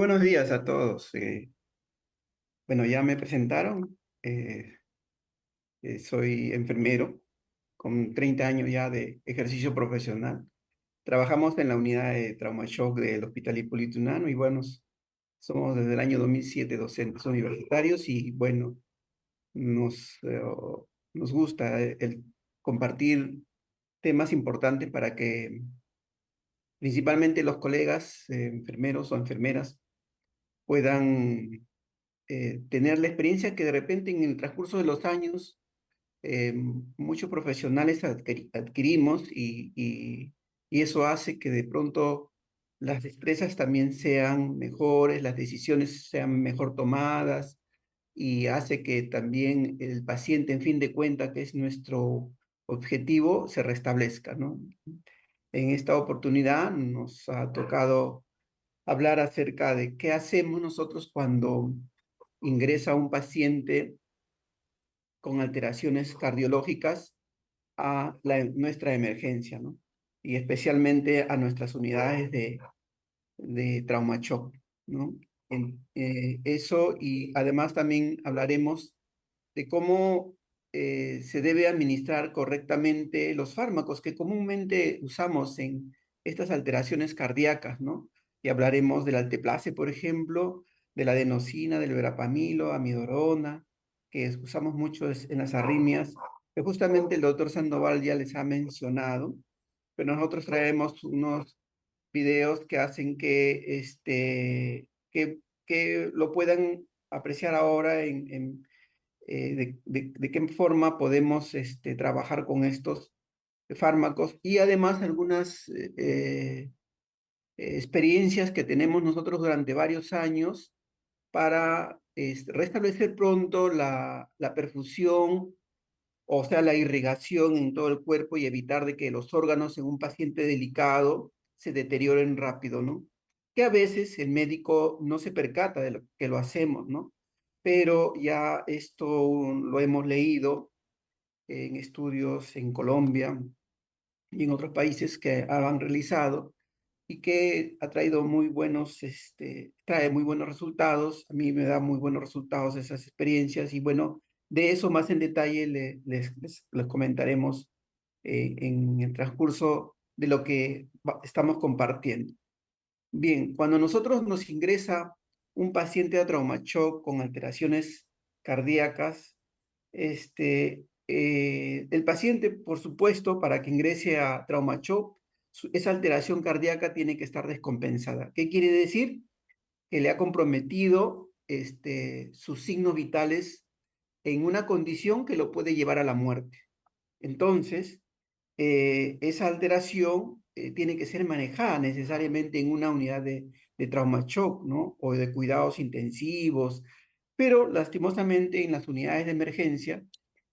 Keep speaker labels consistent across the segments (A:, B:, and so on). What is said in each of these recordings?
A: Buenos días a todos. Bueno, ya me presentaron. Soy enfermero con 30 años ya de ejercicio profesional. Trabajamos en la unidad de trauma shock del Hospital Hipólito Unanue y bueno, somos desde el año 2007 docentes universitarios y bueno, nos gusta el compartir temas importantes para que principalmente los colegas enfermeros o enfermeras puedan tener la experiencia que de repente en el transcurso de los años eh, muchos profesionales adquirimos y eso hace que de pronto las destrezas también sean mejores, las decisiones sean mejor tomadas y hace que también el paciente, en fin de cuentas, que es nuestro objetivo, se restablezca, ¿no? En esta oportunidad nos ha tocado hablar acerca de qué hacemos nosotros cuando ingresa un paciente con alteraciones cardiológicas a nuestra emergencia, ¿no? Y especialmente a nuestras unidades de trauma shock, ¿no? Eso y además también hablaremos de cómo se debe administrar correctamente los fármacos que comúnmente usamos en estas alteraciones cardíacas, ¿no? Y hablaremos del alteplase, por ejemplo, de la adenosina, del verapamilo, amidorona, que usamos mucho en las arritmias, que justamente el doctor Sandoval ya les ha mencionado, pero nosotros traemos unos videos que hacen que lo puedan apreciar ahora de qué forma podemos trabajar con estos fármacos y además algunas experiencias que tenemos nosotros durante varios años para restablecer pronto la perfusión, o sea, la irrigación en todo el cuerpo y evitar de que los órganos en un paciente delicado se deterioren rápido, ¿no? Que a veces el médico no se percata de lo que lo hacemos, ¿no? Pero ya esto lo hemos leído en estudios en Colombia y en otros países que han realizado y que ha traído trae muy buenos resultados. A mí me da muy buenos resultados esas experiencias y bueno, de eso más en detalle les comentaremos en el transcurso de lo que estamos compartiendo. Bien, cuando nosotros nos ingresa un paciente a trauma shock con alteraciones cardíacas, el paciente, por supuesto, para que ingrese a trauma shock, esa alteración cardíaca tiene que estar descompensada. ¿Qué quiere decir? Que le ha comprometido sus signos vitales en una condición que lo puede llevar a la muerte. Entonces, esa alteración tiene que ser manejada necesariamente en una unidad de trauma shock, ¿no? O de cuidados intensivos, pero lastimosamente en las unidades de emergencia,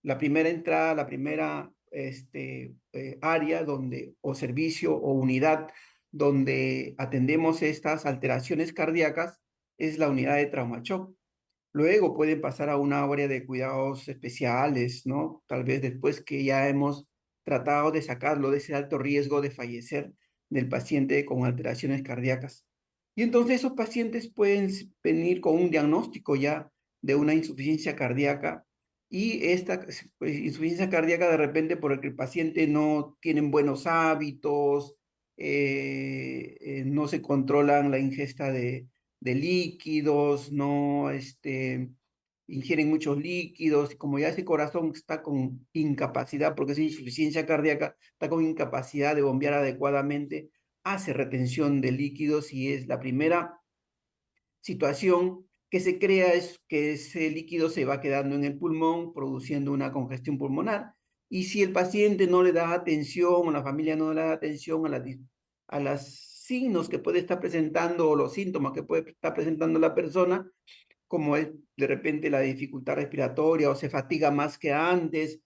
A: la primera entrada, la primera área donde, o servicio o unidad donde atendemos estas alteraciones cardíacas es la unidad de trauma shock. Luego pueden pasar a una área de cuidados especiales, ¿no? Tal vez después que ya hemos tratado de sacarlo de ese alto riesgo de fallecer del paciente con alteraciones cardíacas. Y entonces esos pacientes pueden venir con un diagnóstico ya de una insuficiencia cardíaca y esta insuficiencia cardíaca de repente por el que el paciente no tiene buenos hábitos, no se controlan la ingesta de líquidos, no ingieren muchos líquidos, y como ya ese corazón está con incapacidad, porque es insuficiencia cardíaca, está con incapacidad de bombear adecuadamente, hace retención de líquidos y es la primera situación que se crea es que ese líquido se va quedando en el pulmón, produciendo una congestión pulmonar. Y si el paciente no le da atención o la familia no le da atención a los signos que puede estar presentando o los síntomas que puede estar presentando la persona, como es de repente la dificultad respiratoria o se fatiga más que antes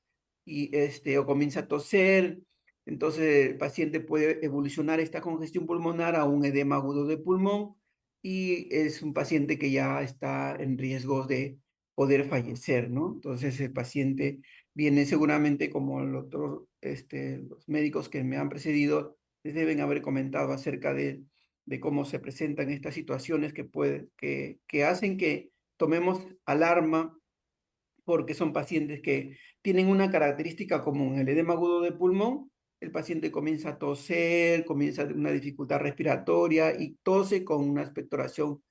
A: o comienza a toser, entonces el paciente puede evolucionar esta congestión pulmonar a un edema agudo de pulmón y es un paciente que ya está en riesgo de poder fallecer, ¿no? Entonces el paciente viene seguramente como los médicos que me han precedido les deben haber comentado acerca de de cómo se presentan estas situaciones que hacen que tomemos alarma porque son pacientes que tienen una característica común, el edema agudo de pulmón, el paciente comienza a toser, comienza una dificultad respiratoria y tose con una expectoración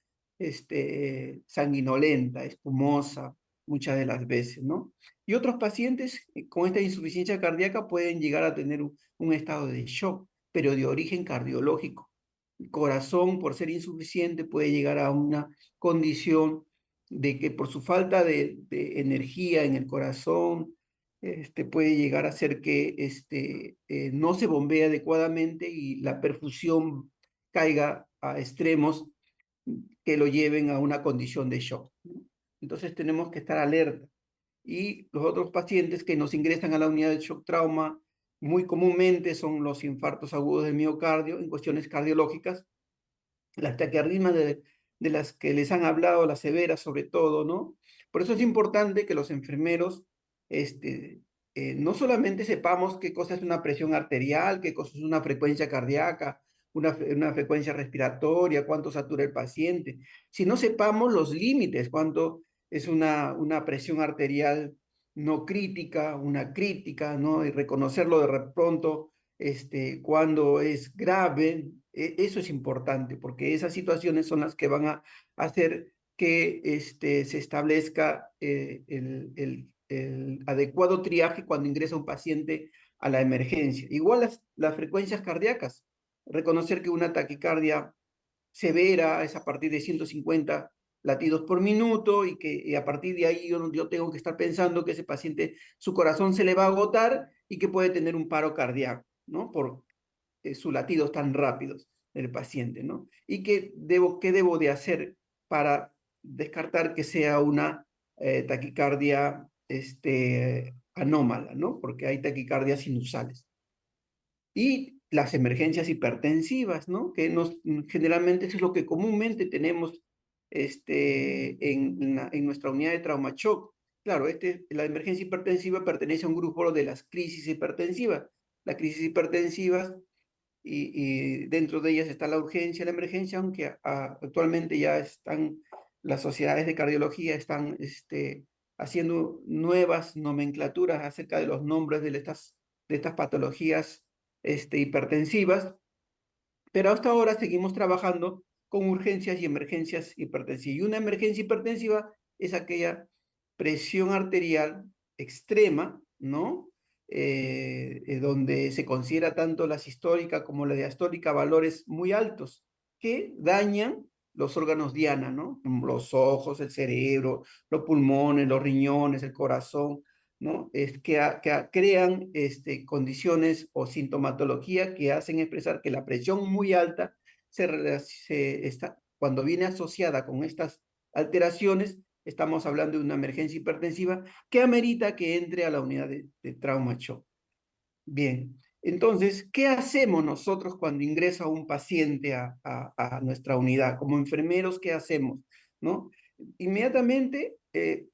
A: sanguinolenta, espumosa, muchas de las veces, ¿no? Y otros pacientes con esta insuficiencia cardíaca pueden llegar a tener un estado de shock, pero de origen cardiológico. El corazón, por ser insuficiente, puede llegar a una condición de que por su falta de energía en el corazón, puede llegar a ser que no se bombee adecuadamente y la perfusión caiga a extremos que lo lleven a una condición de shock, ¿no? Entonces tenemos que estar alerta. Y los otros pacientes que nos ingresan a la unidad de shock trauma muy comúnmente son los infartos agudos del miocardio en cuestiones cardiológicas, las taquiarritmias de las que les han hablado, las severas sobre todo, ¿no? Por eso es importante que los enfermeros no solamente sepamos qué cosa es una presión arterial, qué cosa es una frecuencia cardíaca, una frecuencia respiratoria, cuánto satura el paciente, sino sepamos los límites, cuánto es una presión arterial no crítica, una crítica, ¿no? Y reconocerlo de pronto cuando es grave, eso es importante, porque esas situaciones son las que van a hacer que se establezca el adecuado triaje cuando ingresa un paciente a la emergencia. Igual las frecuencias cardíacas, reconocer que una taquicardia severa es a partir de 150 latidos por minuto y que a partir de ahí yo tengo que estar pensando que ese paciente, su corazón se le va a agotar y que puede tener un paro cardíaco, ¿no? Por sus latidos tan rápidos del paciente, ¿no? Y qué debo de hacer para descartar que sea una taquicardia anómala, ¿no? Porque hay taquicardias sinusales. Y las emergencias hipertensivas, ¿no? Generalmente eso es lo que comúnmente tenemos en nuestra unidad de trauma shock. Claro, la emergencia hipertensiva pertenece a un grupo de las crisis hipertensivas. Las crisis hipertensivas y dentro de ellas está la urgencia y la emergencia, aunque actualmente ya las sociedades de cardiología están haciendo nuevas nomenclaturas acerca de los nombres de estas patologías hipertensivas, pero hasta ahora seguimos trabajando con urgencias y emergencias hipertensivas. Y una emergencia hipertensiva es aquella presión arterial extrema, ¿no? Donde se considera tanto la sistólica como la diastólica valores muy altos que dañan los órganos diana, ¿no? Los ojos, el cerebro, los pulmones, los riñones, el corazón, ¿no? Crean condiciones o sintomatología que hacen expresar que la presión muy alta cuando viene asociada con estas alteraciones, estamos hablando de una emergencia hipertensiva que amerita que entre a la unidad de trauma shock. Bien, entonces, ¿qué hacemos nosotros cuando ingresa un paciente a nuestra unidad? Como enfermeros, ¿qué hacemos? ¿No? Inmediatamente,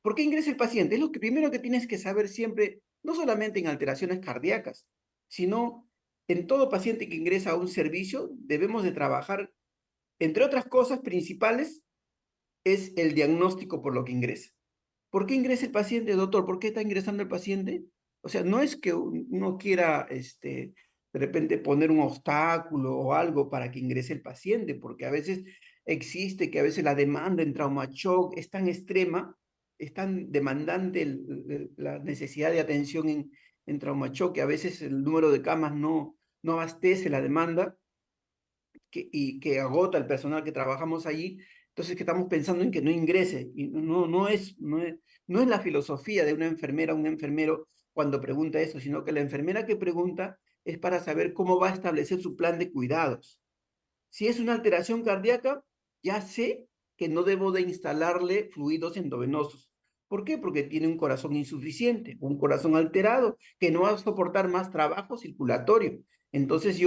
A: ¿por qué ingresa el paciente? Es lo que primero que tienes que saber siempre, no solamente en alteraciones cardíacas, sino en todo paciente que ingresa a un servicio, debemos de trabajar, entre otras cosas principales, es el diagnóstico por lo que ingresa. ¿Por qué ingresa el paciente, doctor? ¿Por qué está ingresando el paciente? O sea, no es que uno quiera, de repente, poner un obstáculo o algo para que ingrese el paciente, porque a veces existe que a veces la demanda en trauma shock es tan extrema, es tan demandante la necesidad de atención en trauma shock, que a veces el número de camas no abastece la demanda y que agota el personal que trabajamos allí, entonces que estamos pensando en que no ingrese. Y no es la filosofía de una enfermera o un enfermero cuando pregunta eso, sino que la enfermera que pregunta es para saber cómo va a establecer su plan de cuidados. Si es una alteración cardíaca, ya sé que no debo de instalarle fluidos endovenosos. ¿Por qué? Porque tiene un corazón insuficiente, un corazón alterado, que no va a soportar más trabajo circulatorio. Entonces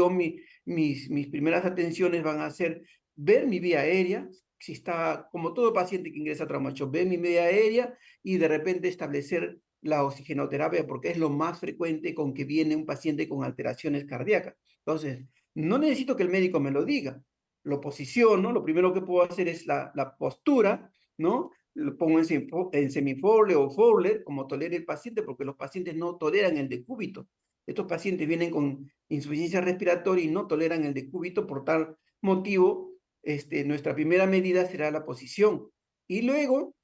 A: mis primeras atenciones van a ser ver mi vía aérea, si está, como todo paciente que ingresa a trauma shock, ver mi vía aérea y de repente establecer la oxigenoterapia, porque es lo más frecuente con que viene un paciente con alteraciones cardíacas. Entonces, no necesito que el médico me lo diga. lo posiciono, lo primero que puedo hacer es la postura, ¿no? Lo pongo en semifold o Fowler, como tolere el paciente, porque los pacientes no toleran el decúbito. Estos pacientes vienen con insuficiencia respiratoria y no toleran el decúbito, por tal motivo, nuestra primera medida será la posición. Y luego,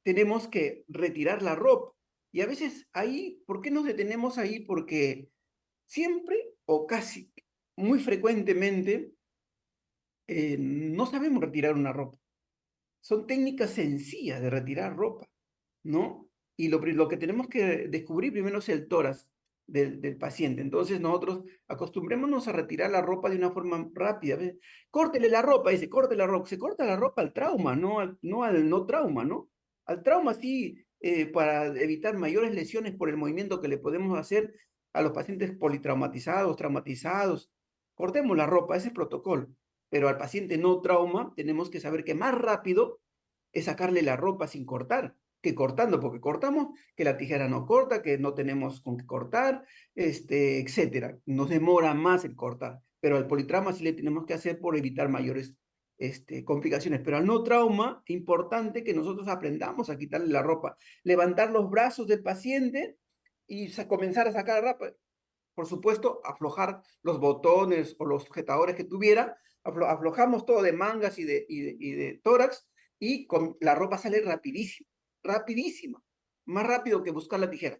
A: tenemos que retirar la ropa. Y a veces ahí, ¿por qué nos detenemos ahí? Porque siempre o casi muy frecuentemente no sabemos retirar una ropa. Son técnicas sencillas de retirar ropa, ¿no? Y lo que tenemos que descubrir primero es el tórax del paciente. Entonces nosotros acostumbrémonos a retirar la ropa de una forma rápida. ¿Ves? Córtele la ropa, dice, corte la ropa. Se corta la ropa al trauma, no al no trauma, ¿no? Al trauma sí, para evitar mayores lesiones por el movimiento que le podemos hacer a los pacientes politraumatizados, traumatizados. Cortemos la ropa, ese es el protocolo. Pero al paciente no trauma tenemos que saber que más rápido es sacarle la ropa sin cortar que cortando, porque cortamos que la tijera no corta, que no tenemos con qué cortar, etcétera. Nos demora más el cortar, pero al politrauma sí le tenemos que hacer por evitar mayores complicaciones. Pero al no trauma, importante que nosotros aprendamos a quitarle la ropa, levantar los brazos del paciente y comenzar a sacar la ropa. Por supuesto, aflojar los botones o los sujetadores que tuviera, aflojamos todo de mangas y de tórax y con la ropa sale rapidísima, rapidísima, más rápido que buscar la tijera.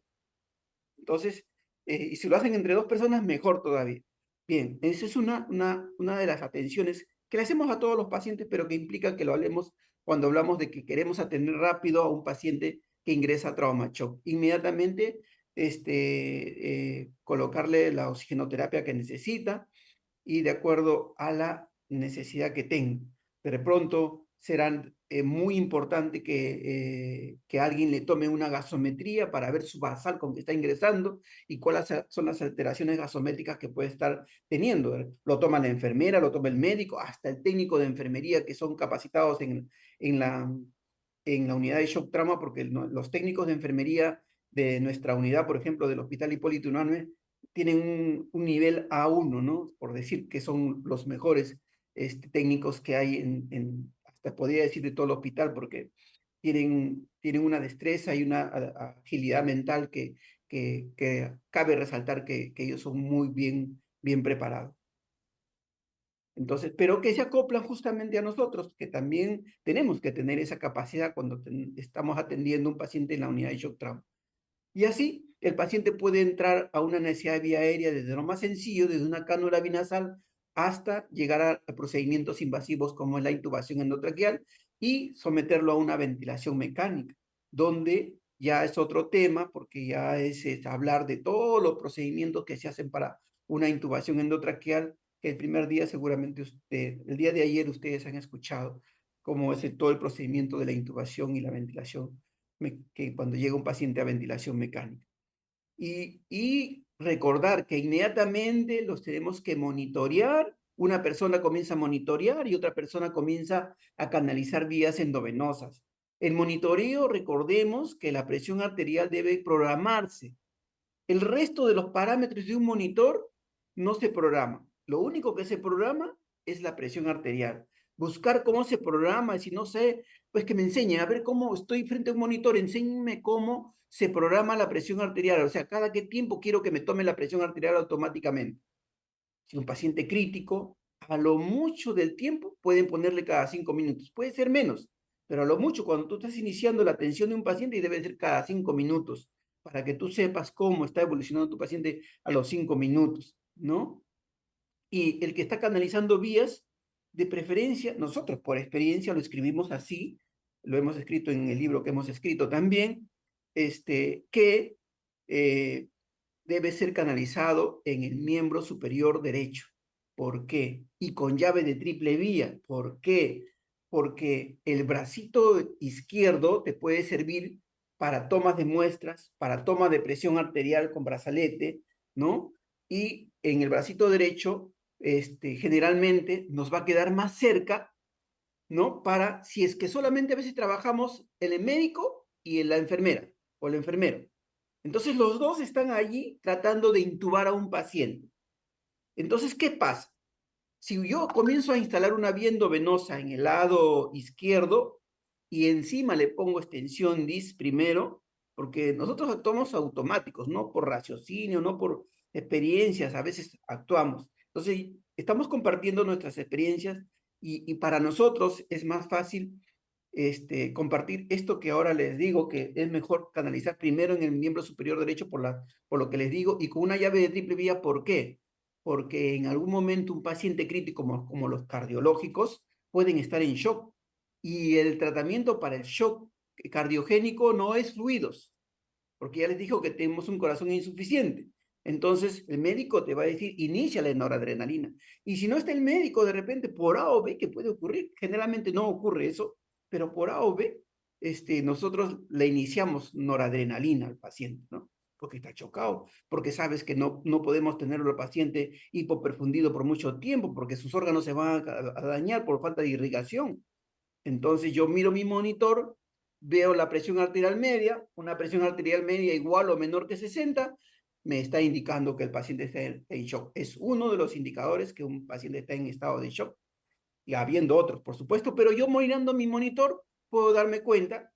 A: Entonces, y si lo hacen entre dos personas, mejor todavía. Bien, esa es una de las atenciones que le hacemos a todos los pacientes, pero que implica que lo hablemos cuando hablamos de que queremos atender rápido a un paciente que ingresa a trauma shock. Inmediatamente, colocarle la oxigenoterapia que necesita y de acuerdo a la necesidad que tenga. De pronto será muy importante que alguien le tome una gasometría para ver su basal con que está ingresando y cuáles son las alteraciones gasométricas que puede estar teniendo. Lo toma la enfermera, lo toma el médico, hasta el técnico de enfermería que son capacitados en la unidad de shock trauma, porque los técnicos de enfermería de nuestra unidad, por ejemplo, del Hospital Hipólito Unanue, tienen un nivel A1, ¿no? Por decir que son los mejores técnicos que hay hasta podría decir de todo el hospital, porque tienen una destreza y una agilidad mental que cabe resaltar que ellos son muy bien preparados. Entonces, pero que se acoplan justamente a nosotros, que también tenemos que tener esa capacidad cuando estamos atendiendo a un paciente en la unidad de shock trauma. Y así, el paciente puede entrar a una necesidad de vía aérea desde lo más sencillo, desde una cánula binasal, hasta llegar a procedimientos invasivos como es la intubación endotraqueal y someterlo a una ventilación mecánica, donde ya es otro tema, porque ya es hablar de todos los procedimientos que se hacen para una intubación endotraqueal, que el primer día seguramente el día de ayer ustedes han escuchado cómo es todo el procedimiento de la intubación y la ventilación que cuando llega un paciente a ventilación mecánica. Y recordar que inmediatamente los tenemos que monitorear. Una persona comienza a monitorear y otra persona comienza a canalizar vías endovenosas. El monitoreo, recordemos que la presión arterial debe programarse. El resto de los parámetros de un monitor no se programa. Lo único que se programa es la presión arterial. Buscar cómo se programa, y si no sé, pues que me enseñen a ver cómo estoy frente a un monitor, enséñenme cómo se programa la presión arterial, o sea, cada qué tiempo quiero que me tome la presión arterial automáticamente. Si un paciente crítico, a lo mucho del tiempo pueden ponerle cada 5 minutos, puede ser menos, pero a lo mucho cuando tú estás iniciando la atención de un paciente debe ser cada 5 minutos, para que tú sepas cómo está evolucionando tu paciente a los 5 minutos, ¿no? Y el que está canalizando vías, de preferencia, nosotros por experiencia lo escribimos así, lo hemos escrito en el libro que hemos escrito también, que eh, debe ser canalizado en el miembro superior derecho. ¿Por qué? Y con llave de triple vía. ¿Por qué? Porque el bracito izquierdo te puede servir para tomas de muestras, para toma de presión arterial con brazalete, ¿no? Y en el bracito derecho, generalmente nos va a quedar más cerca, ¿no? Para si es que solamente a veces trabajamos el médico y la enfermera o el enfermero. Entonces los dos están allí tratando de intubar a un paciente. Entonces, ¿qué pasa? Si yo comienzo a instalar una vía endovenosa en el lado izquierdo y encima le pongo extensión DIS primero, porque nosotros actuamos automáticos, no por raciocinio, no por experiencias, a veces actuamos. Entonces, estamos compartiendo nuestras experiencias y para nosotros es más fácil compartir esto que ahora les digo, que es mejor canalizar primero en el miembro superior derecho por lo que les digo, y con una llave de triple vía. ¿Por qué? Porque en algún momento un paciente crítico como los cardiológicos pueden estar en shock, y el tratamiento para el shock cardiogénico no es fluidos, porque ya les dijo que tenemos un corazón insuficiente. Entonces, el médico te va a decir, inicia la noradrenalina. Y si no está el médico, de repente, por A o B, ¿qué puede ocurrir? Generalmente no ocurre eso, pero por A o B, nosotros le iniciamos noradrenalina al paciente, ¿no? Porque está chocado, porque sabes que no podemos tenerlo al paciente hipoperfundido por mucho tiempo, porque sus órganos se van a dañar por falta de irrigación. Entonces yo miro mi monitor, veo la presión arterial media, una presión arterial media igual o menor que 60, me está indicando que el paciente está en shock. Es uno de los indicadores que un paciente está en estado de shock, y habiendo otros, por supuesto, pero yo mirando mi monitor puedo darme cuenta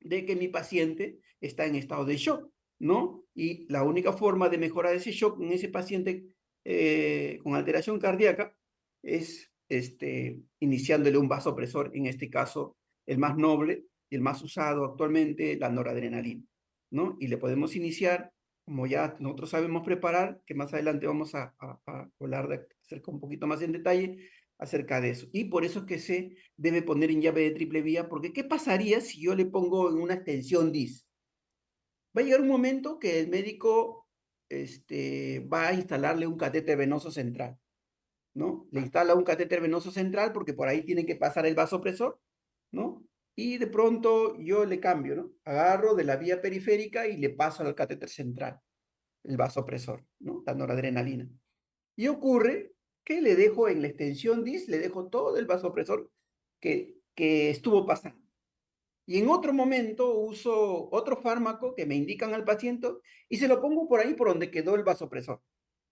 A: de que mi paciente está en estado de shock, ¿no? Y la única forma de mejorar ese shock en ese paciente con alteración cardíaca es iniciándole un vasopresor, en este caso el más noble y el más usado actualmente, la noradrenalina, ¿no? Y le podemos iniciar, como ya nosotros sabemos preparar, que más adelante vamos a hablar de acerca un poquito más en detalle acerca de eso. Y por eso es que se debe poner en llave de triple vía, porque ¿qué pasaría si yo le pongo en una extensión DIS? Va a llegar un momento que el médico va a instalarle un catéter venoso central, ¿no? Le instala un catéter venoso central porque por ahí tiene que pasar el vasopresor, ¿no? Y de pronto yo le cambio, ¿no? Agarro de la vía periférica y le paso al catéter central, el vasopresor, ¿no? La noradrenalina. Y ocurre que le dejo en la extensión DIS, le dejo todo el vasopresor que estuvo pasando. Y en otro momento uso otro fármaco que me indican al paciente y se lo pongo por ahí por donde quedó el vasopresor.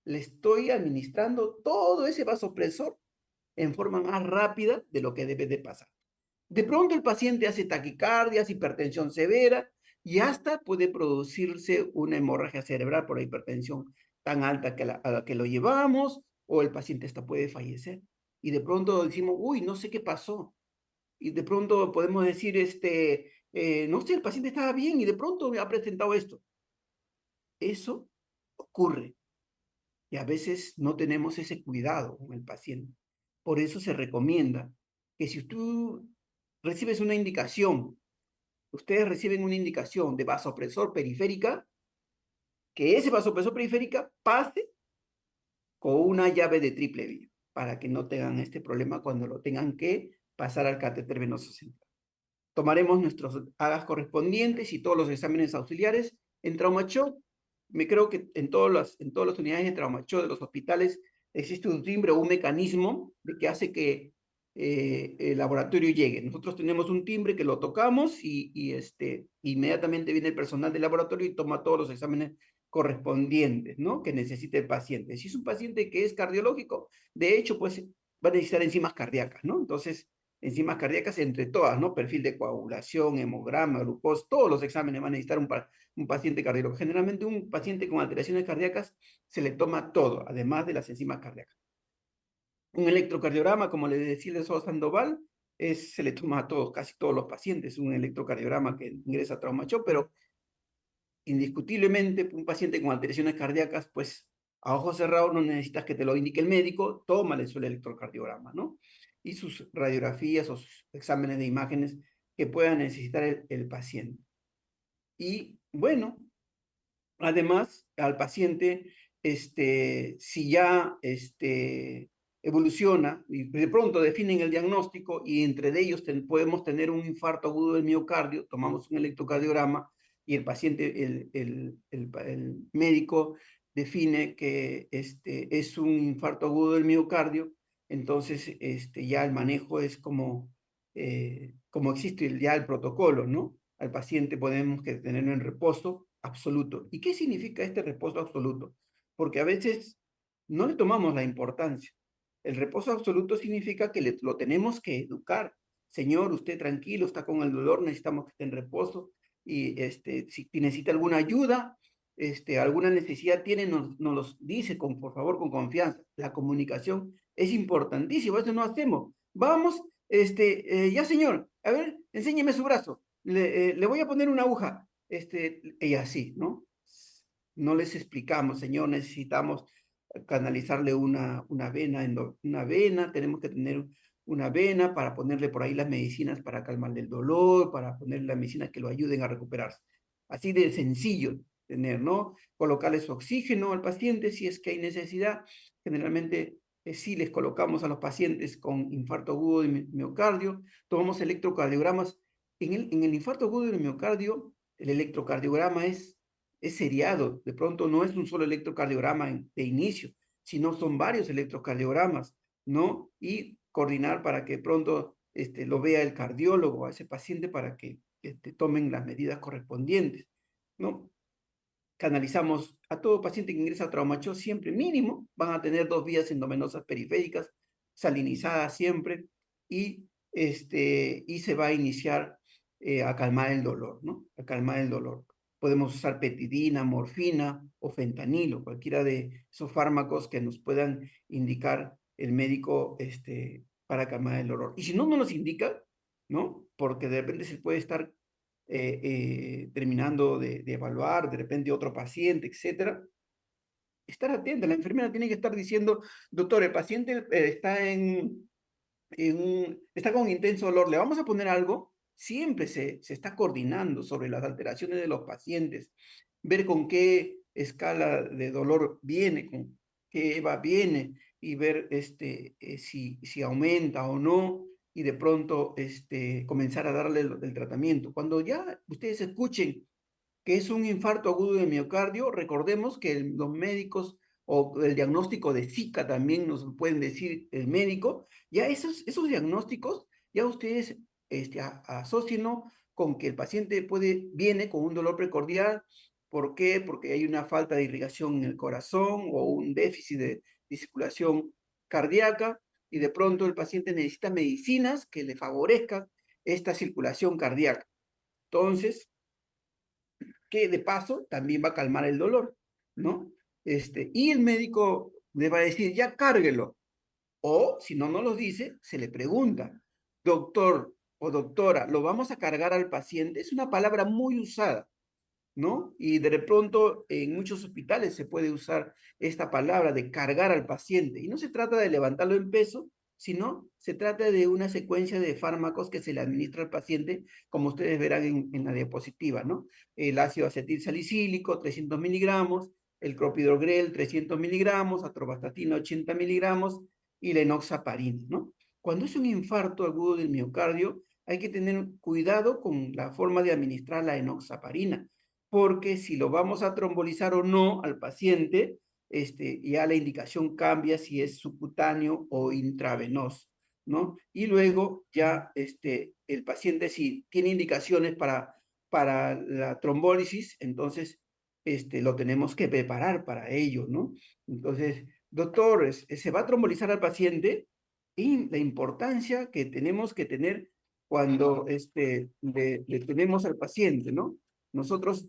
A: Le estoy administrando todo ese vasopresor en forma más rápida de lo que debe de pasar. De pronto el paciente hace taquicardias, hipertensión severa y hasta puede producirse una hemorragia cerebral por la hipertensión tan alta a la que lo llevamos, o el paciente hasta puede fallecer. Y de pronto decimos, uy, no sé qué pasó. Y de pronto podemos decir, no sé, el paciente estaba bien y de pronto me ha presentado esto. Eso ocurre y a veces no tenemos ese cuidado con el paciente. Por eso se recomienda que si tú recibes una indicación, ustedes reciben una indicación de vasopresor periférica, que ese vasopresor periférica pase con una llave de triple vía, para que no tengan este problema cuando lo tengan que pasar al catéter venoso central. Tomaremos nuestros AGAs correspondientes y todos los exámenes auxiliares en trauma shock. Me creo que en todas las unidades de trauma shock de los hospitales existe un timbre o un mecanismo de que hace que el laboratorio llegue. Nosotros tenemos un timbre que lo tocamos inmediatamente viene el personal del laboratorio y toma todos los exámenes correspondientes, ¿no? Que necesite el paciente. Si es un paciente que es cardiológico, de hecho, pues va a necesitar enzimas cardíacas, ¿no? Entonces, enzimas cardíacas entre todas, ¿no? Perfil de coagulación, hemograma, glucosa, todos los exámenes van a necesitar un paciente cardiólogo. Generalmente un paciente con alteraciones cardíacas se le toma todo, además de las enzimas cardíacas. Un electrocardiograma, como le decía el Sandoval, se le toma a todos, casi todos los pacientes, un electrocardiograma que ingresa a trauma shock, pero indiscutiblemente un paciente con alteraciones cardíacas, pues a ojos cerrados no necesitas que te lo indique el médico, tómale su electrocardiograma, ¿no? Y sus radiografías o sus exámenes de imágenes que pueda necesitar el paciente. Y bueno, además, al paciente, si ya evoluciona y de pronto definen el diagnóstico y entre de ellos podemos tener un infarto agudo del miocardio, tomamos un electrocardiograma y el paciente, el médico define que es un infarto agudo del miocardio, entonces ya el manejo es como existe ya el protocolo, ¿no? Al paciente podemos que tenerlo en reposo absoluto. ¿Y qué significa este reposo absoluto? Porque a veces no le tomamos la importancia. El reposo absoluto significa que lo tenemos que educar. Señor, usted tranquilo, está con el dolor, necesitamos que esté en reposo. Y si necesita alguna ayuda, alguna necesidad tiene, nos los dice, por favor, con confianza. La comunicación es importantísima, eso no hacemos. Vamos, ya señor, a ver, enséñeme su brazo. Le voy a poner una aguja. Y así, ¿no? No les explicamos, señor, necesitamos canalizarle una vena, una vena, tenemos que tener una vena para ponerle por ahí las medicinas para calmarle el dolor, para ponerle las medicinas que lo ayuden a recuperarse. Así de sencillo tener, ¿no? Colocarle su oxígeno al paciente si es que hay necesidad. Generalmente sí les colocamos a los pacientes con infarto agudo de miocardio, tomamos electrocardiogramas. En el infarto agudo del miocardio, el electrocardiograma es seriado. De pronto no es un solo electrocardiograma de inicio, sino son varios electrocardiogramas, ¿no? Y coordinar para que pronto lo vea el cardiólogo a ese paciente para que tomen las medidas correspondientes, ¿no? Canalizamos a todo paciente que ingresa a traumacho siempre mínimo, van a tener 2 vías endovenosas periféricas, salinizadas siempre, y se va a iniciar a calmar el dolor, ¿no? A calmar el dolor. Podemos usar petidina, morfina o fentanilo, cualquiera de esos fármacos que nos puedan indicar el médico para calmar el dolor. Y si no, no nos indica, ¿no? Porque de repente se puede estar terminando de evaluar, de repente otro paciente, etcétera. Estar atenta, la enfermera tiene que estar diciendo, doctor, el paciente está con intenso dolor, ¿le vamos a poner algo? Siempre se está coordinando sobre las alteraciones de los pacientes, ver con qué escala de dolor viene, con qué EVA viene, y ver si aumenta o no, y de pronto comenzar a darle el tratamiento. Cuando ya ustedes escuchen que es un infarto agudo de miocardio, recordemos que los médicos o el diagnóstico de Zika también nos pueden decir el médico, ya esos diagnósticos, ya ustedes asócienlo con que el paciente viene con un dolor precordial. ¿Por qué? Porque hay una falta de irrigación en el corazón o un déficit de circulación cardíaca, y de pronto el paciente necesita medicinas que le favorezcan esta circulación cardíaca. Entonces, que de paso también va a calmar el dolor, ¿no? Y el médico le va a decir, ya cárguelo. O si no nos lo dice, se le pregunta, doctor o doctora, ¿lo vamos a cargar al paciente? Es una palabra muy usada, ¿no? Y de pronto en muchos hospitales se puede usar esta palabra de cargar al paciente. Y no se trata de levantarlo en peso, sino se trata de una secuencia de fármacos que se le administra al paciente, como ustedes verán en la diapositiva, ¿no? El ácido acetil salicílico, 300 miligramos, el clopidogrel, 300 miligramos, atorvastatina, 80 miligramos, y la enoxaparina, ¿no? Cuando es un infarto agudo del miocardio, hay que tener cuidado con la forma de administrar la enoxaparina, porque si lo vamos a trombolizar o no al paciente, ya la indicación cambia si es subcutáneo o intravenoso, ¿no? Y luego ya el paciente si tiene indicaciones para la trombólisis, entonces lo tenemos que preparar para ello, ¿no? Entonces, doctor, se va a trombolizar al paciente, y la importancia que tenemos que tener cuando le tenemos al paciente, ¿no? Nosotros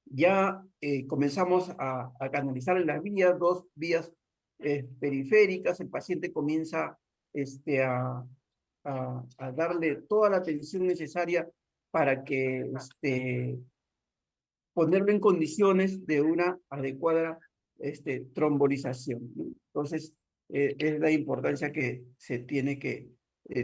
A: ya comenzamos a canalizar en las vías, 2 vías periféricas, el paciente comienza a darle toda la atención necesaria para que ponerlo en condiciones de una adecuada trombolización, ¿no? Entonces, es la importancia que se tiene que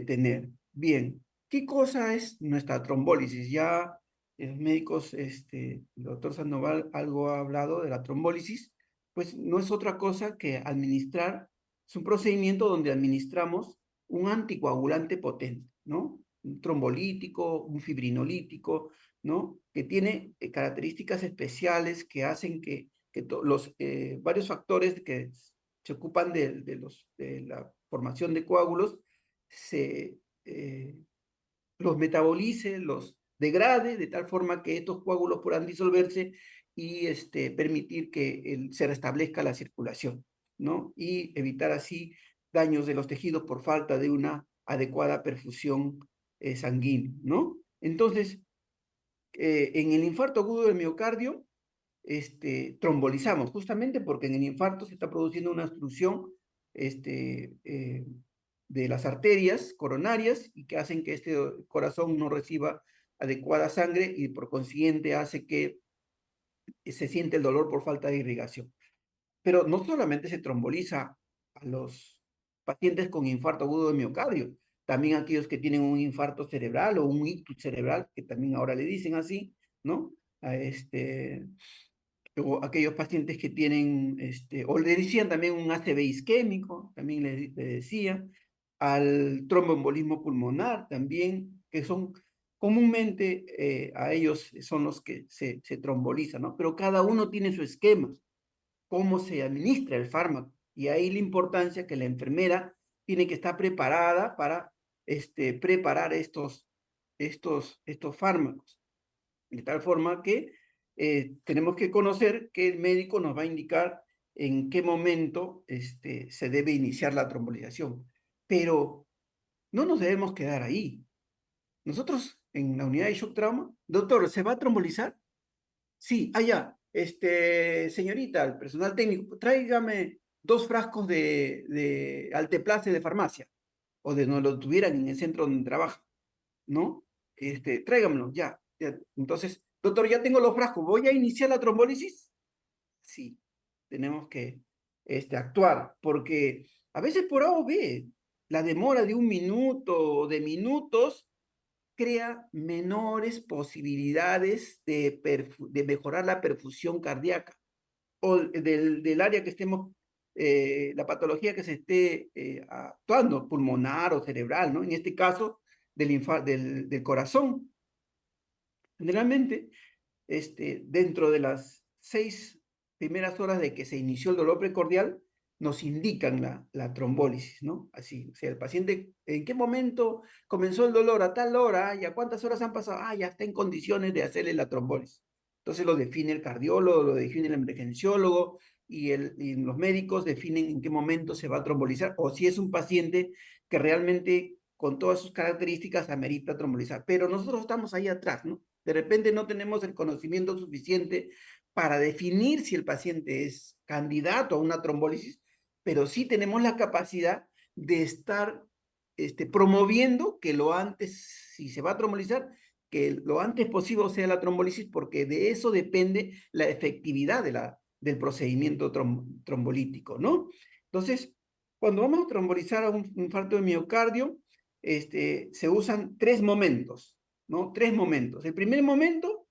A: tener. Bien, ¿qué cosa es nuestra trombólisis? Ya los médicos, el doctor Sandoval algo ha hablado de la trombólisis, pues no es otra cosa que administrar, es un procedimiento donde administramos un anticoagulante potente, ¿no? Un trombolítico, un fibrinolítico, ¿no? Que tiene características especiales que hacen que los varios factores que se ocupan de la formación de coágulos se los metabolice, los degrade, de tal forma que estos coágulos puedan disolverse y permitir que se restablezca la circulación. ¿no? Y evitar así daños de los tejidos por falta de una adecuada perfusión sanguínea, ¿no? Entonces, en el infarto agudo del miocardio, trombolizamos, justamente porque en el infarto se está produciendo una obstrucción este, de las arterias coronarias y que hacen que este corazón no reciba adecuada sangre y por consiguiente hace que se siente el dolor por falta de irrigación. Pero no solamente se tromboliza a los pacientes con infarto agudo de miocardio, también aquellos que tienen un infarto cerebral o un ictus cerebral, que también ahora le dicen así, ¿no? A o aquellos pacientes que tienen, o le decían también un ACV isquémico, también le decía, al tromboembolismo pulmonar también, que son comúnmente a ellos son los que se trombolizan, ¿no? Pero cada uno tiene su esquema, cómo se administra el fármaco, y ahí la importancia que la enfermera tiene que estar preparada para preparar estos fármacos de tal forma que tenemos que conocer que el médico nos va a indicar en qué momento se debe iniciar la trombolización. Pero no nos debemos quedar ahí. Nosotros en la unidad de shock trauma, doctor, ¿se va a trombolizar? Sí, allá, señorita, el personal técnico, tráigame 2 frascos de alteplase de farmacia, o de no lo tuvieran en el centro donde trabaja, ¿no? Tráigamelo, ya, ya. Entonces, doctor, ya tengo los frascos, ¿voy a iniciar la trombólisis? Sí, tenemos que actuar, porque a veces por A o B, la demora de 1 minuto o de minutos crea menores posibilidades de mejorar la perfusión cardíaca o del área que estemos, la patología que se esté actuando, pulmonar o cerebral, ¿no? En este caso, del corazón. Generalmente, dentro de las 6 primeras horas de que se inició el dolor precordial, nos indican la trombólisis, ¿no? Así, o sea, el paciente, ¿en qué momento comenzó el dolor? A tal hora, ¿y a cuántas horas han pasado? Ah, ya está en condiciones de hacerle la trombólisis. Entonces lo define el cardiólogo, lo define el emergenciólogo y los médicos definen en qué momento se va a trombolizar o si es un paciente que realmente con todas sus características amerita trombolizar. Pero nosotros estamos ahí atrás, ¿no? De repente no tenemos el conocimiento suficiente para definir si el paciente es candidato a una trombólisis, pero sí tenemos la capacidad de estar promoviendo que lo antes, si se va a trombolizar, que lo antes posible sea la trombólisis, porque de eso depende la efectividad del procedimiento trombolítico, ¿no? Entonces, cuando vamos a trombolizar a un infarto de miocardio, se usan 3 momentos, ¿no? 3 momentos. El primer momento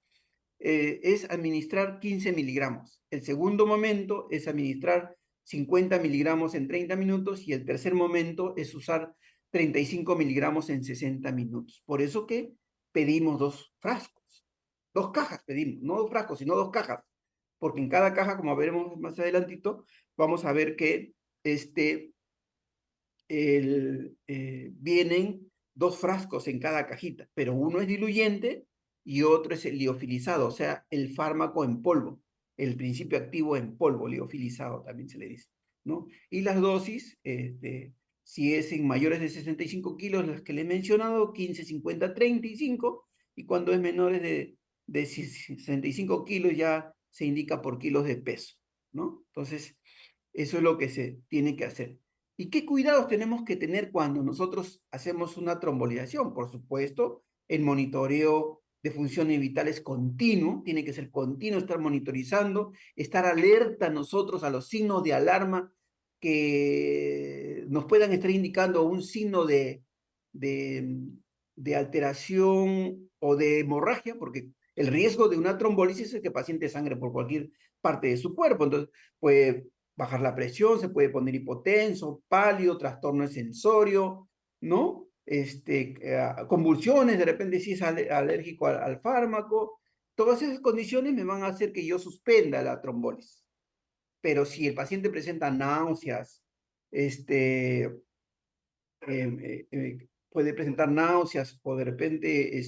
A: es administrar 15 miligramos. El segundo momento es administrar 50 miligramos en 30 minutos y el tercer momento es usar 35 miligramos en 60 minutos. Por eso que pedimos 2 frascos, 2 cajas pedimos, no 2 frascos, sino 2 cajas, porque en cada caja, como veremos más adelantito, vamos a ver que vienen 2 frascos en cada cajita, pero uno es diluyente y otro es el liofilizado, o sea, el fármaco en polvo, el principio activo en polvo, liofilizado también se le dice, ¿no? Y las dosis, si es en mayores de 65 kilos, las que le he mencionado, 15, 50, 35, y cuando es menores de 65 kilos ya se indica por kilos de peso, ¿no? Entonces, eso es lo que se tiene que hacer. ¿Y qué cuidados tenemos que tener cuando nosotros hacemos una trombolización? Por supuesto, el monitoreo de funciones vitales continuo, tiene que ser continuo, estar monitorizando, estar alerta nosotros a los signos de alarma que nos puedan estar indicando un signo de, de alteración o de hemorragia, porque el riesgo de una trombólisis es que el paciente sangre por cualquier parte de su cuerpo, entonces puede bajar la presión, se puede poner hipotenso, pálido, trastorno sensorio, ¿no? Convulsiones, de repente si es alérgico al fármaco, todas esas condiciones me van a hacer que yo suspenda la trombólisis. Pero si el paciente presenta náuseas, puede presentar náuseas o de repente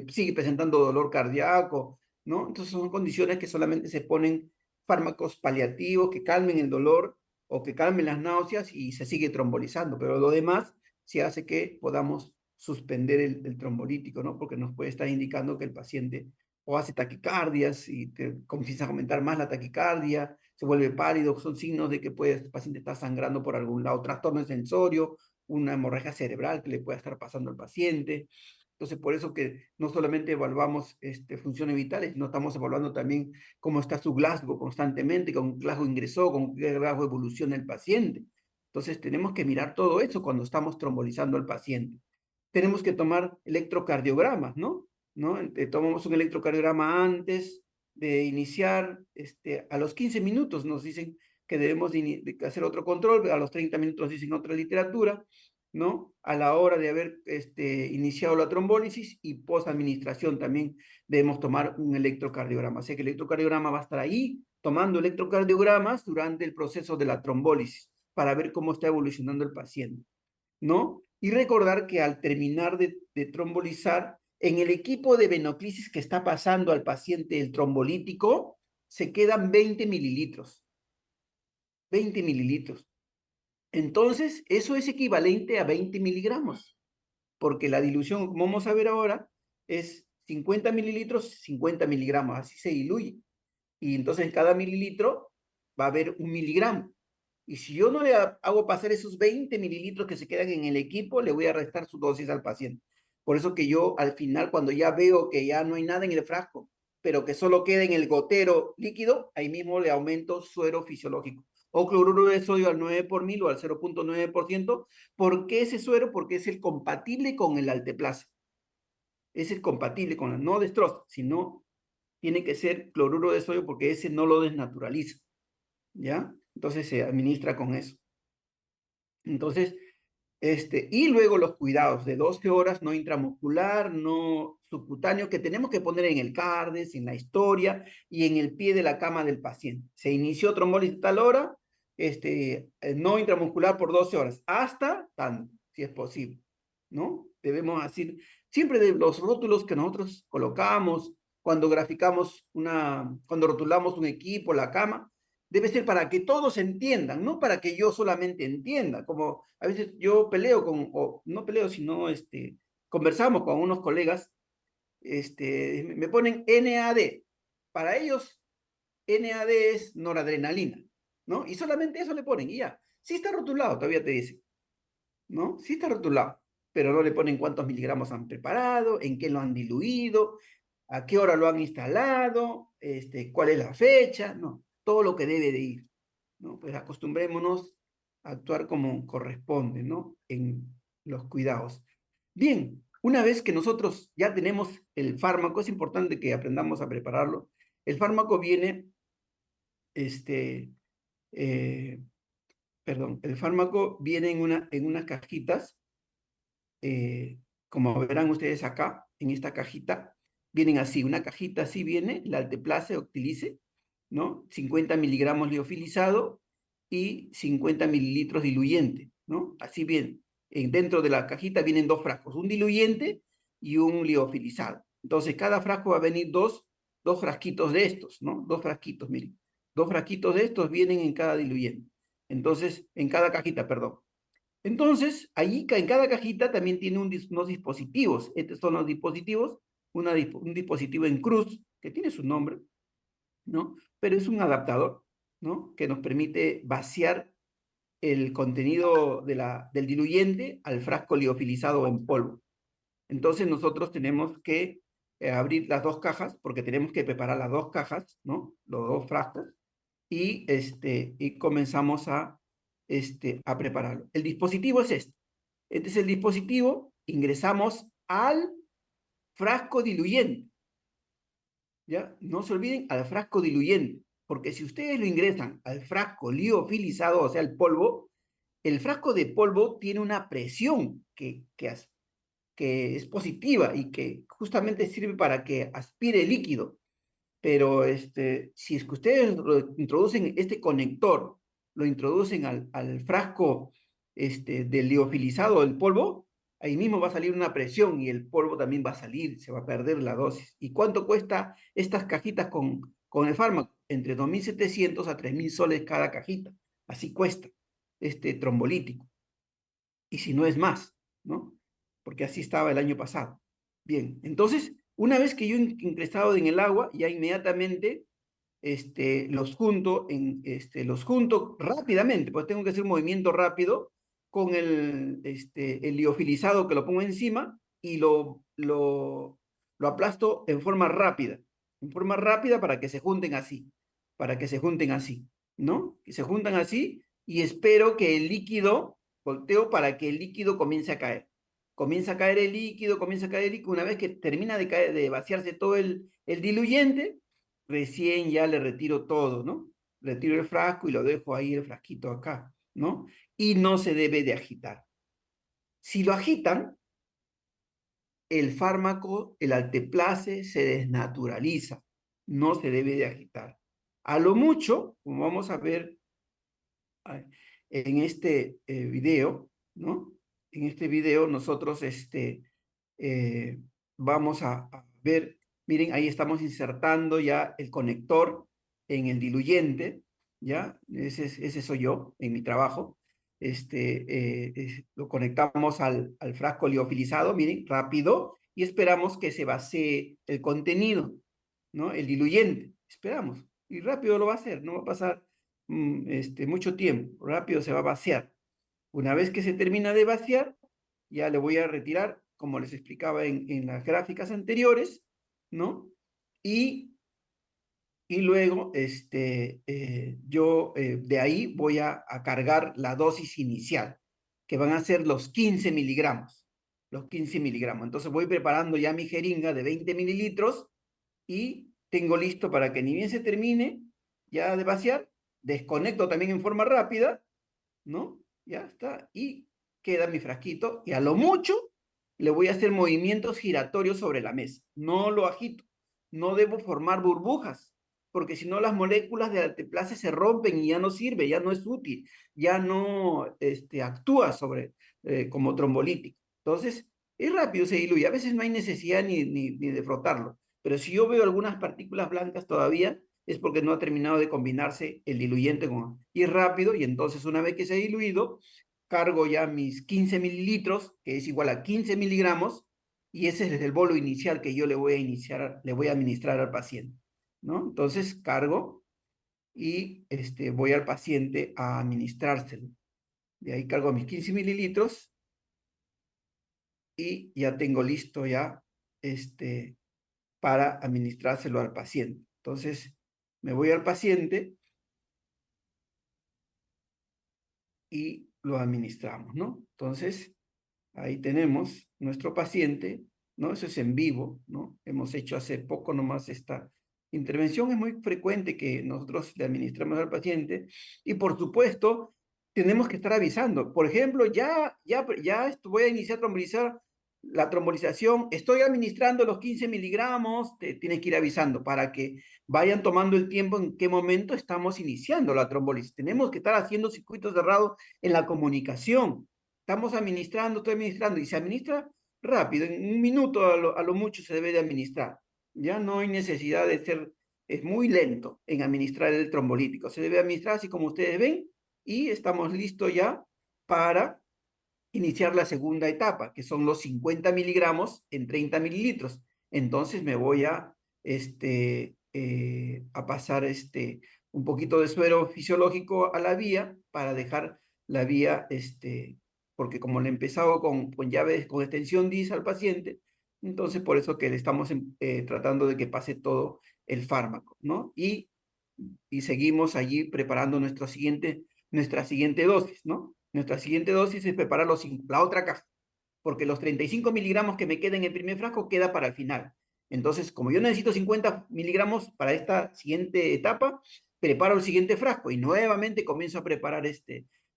A: sigue presentando dolor cardíaco, ¿no? Entonces son condiciones que solamente se ponen fármacos paliativos que calmen el dolor o que calmen las náuseas y se sigue trombolizando, pero lo demás sí hace que podamos suspender el trombolítico, ¿no? Porque nos puede estar indicando que el paciente o hace taquicardias y te comienza a aumentar más la taquicardia, se vuelve pálido, son signos de que el paciente está sangrando por algún lado, trastorno sensorio, una hemorragia cerebral que le pueda estar pasando al paciente. Entonces, por eso que no solamente evaluamos funciones vitales, sino estamos evaluando también cómo está su Glasgow constantemente, con qué Glasgow ingresó, con qué Glasgow evoluciona el paciente. Entonces, tenemos que mirar todo eso cuando estamos trombolizando al paciente. Tenemos que tomar electrocardiogramas, ¿no? Tomamos un electrocardiograma antes de iniciar, a los 15 minutos nos dicen que debemos de hacer otro control, a los 30 minutos dicen otra literatura, ¿no? A la hora de haber iniciado la trombólisis y post-administración también debemos tomar un electrocardiograma. O sea que el electrocardiograma va a estar ahí tomando electrocardiogramas durante el proceso de la trombólisis para ver cómo está evolucionando el paciente, ¿no? Y recordar que al terminar de trombolizar, en el equipo de venoclisis que está pasando al paciente el trombolítico, se quedan 20 mililitros. 20 mililitros. Entonces, eso es equivalente a 20 miligramos, porque la dilución, como vamos a ver ahora, es 50 mililitros, 50 miligramos, así se diluye. Y entonces en cada mililitro va a haber 1 miligramo. Y si yo no le hago pasar esos 20 mililitros que se quedan en el equipo, le voy a restar su dosis al paciente. Por eso que yo al final, cuando ya veo que ya no hay nada en el frasco, pero que solo queda en el gotero líquido, ahí mismo le aumento suero fisiológico. O cloruro de sodio al 9 por mil o al 0,9%. ¿Por qué ese suero? Porque es el compatible con el alteplase. Es el compatible con el no destroza, sino tiene que ser cloruro de sodio porque ese no lo desnaturaliza. ¿Ya? Entonces se administra con eso. Entonces, y luego los cuidados de 12 horas, no intramuscular, no subcutáneo, que tenemos que poner en el CARDES, en la historia y en el pie de la cama del paciente. Se inició trombólisis a tal hora, no intramuscular por 12 horas, hasta tanto, si es posible, ¿no? Debemos decir, siempre de los rótulos que nosotros colocamos, cuando graficamos cuando rotulamos un equipo, la cama, debe ser para que todos entiendan, no para que yo solamente entienda, como a veces yo peleo o no peleo, sino conversamos con unos colegas, me ponen NAD, para ellos NAD es noradrenalina, ¿no? Y solamente eso le ponen y ya, sí está rotulado, todavía te dice, ¿no? Sí está rotulado, pero no le ponen cuántos miligramos han preparado, en qué lo han diluido, a qué hora lo han instalado, cuál es la fecha, no, todo lo que debe de ir, ¿no? Pues acostumbrémonos a actuar como corresponde, ¿no? En los cuidados. Bien, una vez que nosotros ya tenemos el fármaco, es importante que aprendamos a prepararlo. El fármaco viene, este, eh, perdón, el fármaco viene en unas cajitas, como verán ustedes acá, en esta cajita, vienen así, una cajita así viene, la Alteplase Octilice, ¿no? 50 miligramos liofilizado y 50 mililitros diluyente, ¿no? Así bien, dentro de la cajita vienen dos frascos, un diluyente y un liofilizado. Entonces, cada frasco va a venir dos frasquitos de estos, ¿no? Dos frasquitos, miren. Dos frasquitos de estos vienen en cada diluyente. Entonces, en cada cajita, perdón. Entonces, allí en cada cajita también tiene unos dispositivos. Estos son los dispositivos, un dispositivo en cruz, que tiene su nombre, ¿no? Pero es un adaptador, ¿no? Que nos permite vaciar el contenido del diluyente al frasco liofilizado en polvo. Entonces, nosotros tenemos que abrir las dos cajas, porque tenemos que preparar las dos cajas, ¿no? Los dos frascos, y comenzamos a prepararlo. El dispositivo es este. Este es el dispositivo, ingresamos al frasco diluyente, ¿ya? No se olviden al frasco diluyente, porque si ustedes lo ingresan al frasco liofilizado, o sea, el frasco de polvo tiene una presión que es positiva y que justamente sirve para que aspire líquido. Pero si es que ustedes introducen este conector, lo introducen al frasco del liofilizado del polvo, ahí mismo va a salir una presión y el polvo también va a salir, se va a perder la dosis. ¿Y cuánto cuesta estas cajitas con el fármaco? Entre 2.700 a 3.000 soles cada cajita. así cuesta, trombolítico, y si no es más, ¿no? Porque así estaba el año pasado. Bien, entonces, una vez que yo he ingresado en el agua, ya inmediatamente los junto rápidamente, pues tengo que hacer un movimiento rápido con el liofilizado que lo pongo encima y lo aplasto en forma rápida para que se junten así, para que se junten así, ¿no? Que se juntan así y espero que el líquido, volteo para que el líquido comience a caer. Comienza a caer el líquido, comienza a caer el líquido, una vez que termina de caer, de vaciarse todo el diluyente, recién ya le retiro todo, ¿no? Retiro el frasco y lo dejo ahí el frasquito acá, ¿no? Y no se debe de agitar. Si lo agitan, el fármaco, el alteplase, se desnaturaliza. No se debe de agitar. A lo mucho, como vamos a ver en este video, ¿no? En este video nosotros eh, vamos a ver, miren, ahí estamos insertando ya el conector en el diluyente, ¿ya? Ese soy yo en mi trabajo. Lo conectamos al frasco liofilizado, miren, rápido, y esperamos que se vacíe el contenido, ¿no? El diluyente, esperamos, y rápido lo va a hacer, no va a pasar mucho tiempo, rápido se va a vaciar. Una vez que se termina de vaciar, ya le voy a retirar, como les explicaba en las gráficas anteriores, ¿no? Y, y luego yo de ahí voy a cargar la dosis inicial, que van a ser los 15 miligramos. Los 15 miligramos. Entonces voy preparando ya mi jeringa de 20 mililitros y tengo listo para que ni bien se termine ya de vaciar, desconecto también en forma rápida, ¿no? Ya está. Y queda mi frasquito y a lo mucho le voy a hacer movimientos giratorios sobre la mesa. No lo agito. No debo formar burbujas, porque si no las moléculas de alteplase se rompen y ya no sirve, ya no es útil, ya no actúa como trombolítico. Entonces, es rápido, se diluye. A veces no hay necesidad ni de frotarlo. Pero si yo veo algunas partículas blancas todavía, es porque no ha terminado de combinarse el diluyente con... Y es rápido, y entonces una vez que se ha diluido, cargo ya mis 15 mililitros, que es igual a 15 miligramos, y ese es el bolo inicial que yo le voy a iniciar, le voy a administrar al paciente, ¿no? Entonces cargo y voy al paciente a administrárselo. De ahí cargo mis 15 mililitros y ya tengo listo ya para administrárselo al paciente. Entonces me voy al paciente y lo administramos, ¿no? Entonces, ahí tenemos nuestro paciente, ¿no? Eso es en vivo, ¿no? Hemos hecho hace poco nomás esta intervención. Es muy frecuente que nosotros le administremos al paciente y, por supuesto, tenemos que estar avisando. Por ejemplo, voy a iniciar a trombolizar la trombolización, estoy administrando los 15 miligramos, te tienes que ir avisando para que vayan tomando el tiempo en qué momento estamos iniciando la trombolisis. Tenemos que estar haciendo circuitos cerrados en la comunicación. Estamos administrando, estoy administrando, y se administra rápido, en un minuto a lo mucho se debe de administrar. Ya no hay necesidad de ser, es muy lento en administrar el trombolítico. Se debe administrar así como ustedes ven, y estamos listos ya para iniciar la segunda etapa, que son los 50 miligramos en 30 mililitros. Entonces me voy a pasar un poquito de suero fisiológico a la vía para dejar la vía, porque como le he empezado con llaves, con extensión DIS al paciente, entonces por eso que le estamos tratando de que pase todo el fármaco, ¿no? Y seguimos allí preparando nuestra siguiente dosis, ¿no? Nuestra siguiente dosis es preparar la otra caja, porque los 35 miligramos que me queden en el primer frasco queda para el final. Entonces, como yo necesito 50 miligramos para esta siguiente etapa, preparo el siguiente frasco y nuevamente comienzo a preparar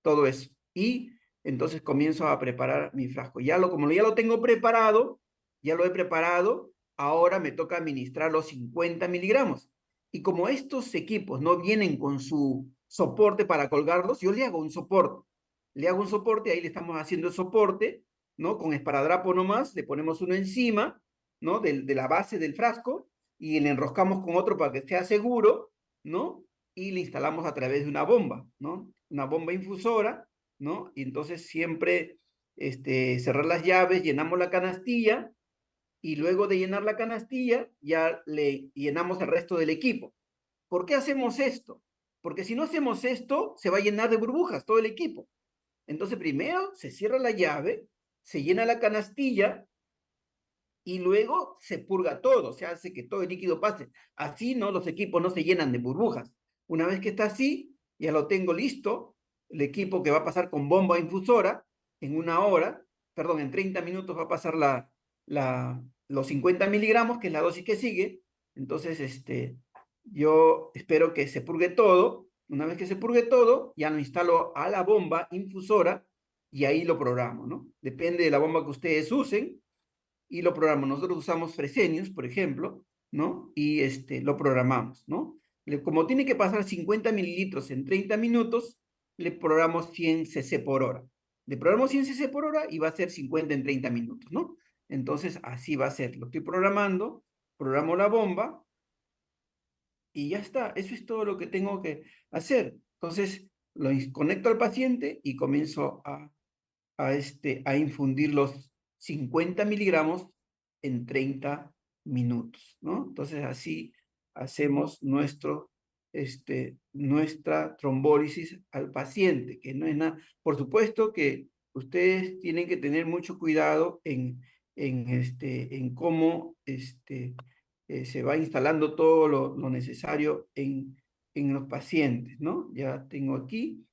A: todo eso. Y entonces comienzo a preparar mi frasco. Como ya lo tengo preparado, ya lo he preparado, ahora me toca administrar los 50 miligramos. Y como estos equipos no vienen con su soporte para colgarlos, yo le hago un soporte. Le hago un soporte, ahí le estamos haciendo el soporte, ¿no? Con esparadrapo nomás, le ponemos uno encima, ¿no? De la base del frasco y le enroscamos con otro para que sea seguro, ¿no? Y le instalamos a través de una bomba, ¿no? una bomba infusora, ¿no? Y entonces siempre cerrar las llaves, llenamos la canastilla y luego de llenar la canastilla ya le llenamos el resto del equipo. ¿Por qué hacemos esto? Porque si no hacemos esto, se va a llenar de burbujas todo el equipo. Entonces primero se cierra la llave, se llena la canastilla y luego se purga todo, se hace que todo el líquido pase. Así no, los equipos no se llenan de burbujas. Una vez que está así, ya lo tengo listo, el equipo que va a pasar con bomba infusora en una hora, perdón, en 30 minutos va a pasar los 50 miligramos, que es la dosis que sigue. Entonces, yo espero que se purgue todo. Una vez que se purgue todo, ya lo instalo a la bomba infusora y ahí lo programo, ¿no? Depende de la bomba que ustedes usen y lo programamos. Nosotros usamos Fresenius, por ejemplo, ¿no? Y lo programamos, ¿no? Como tiene que pasar 50 mililitros en 30 minutos, le programamos 100 cc por hora. Le programamos 100 cc por hora y va a ser 50 en 30 minutos, ¿no? Entonces, así va a ser. Lo estoy programando, programo la bomba y ya está. Eso es todo lo que tengo que hacer. Entonces, lo conecto al paciente y comienzo a infundir los 50 miligramos en 30 minutos, ¿no? Entonces así hacemos nuestra trombólisis al paciente, que no es nada. Por supuesto que ustedes tienen que tener mucho cuidado en cómo se va instalando todo lo necesario en los pacientes, ¿no? Ya tengo aquí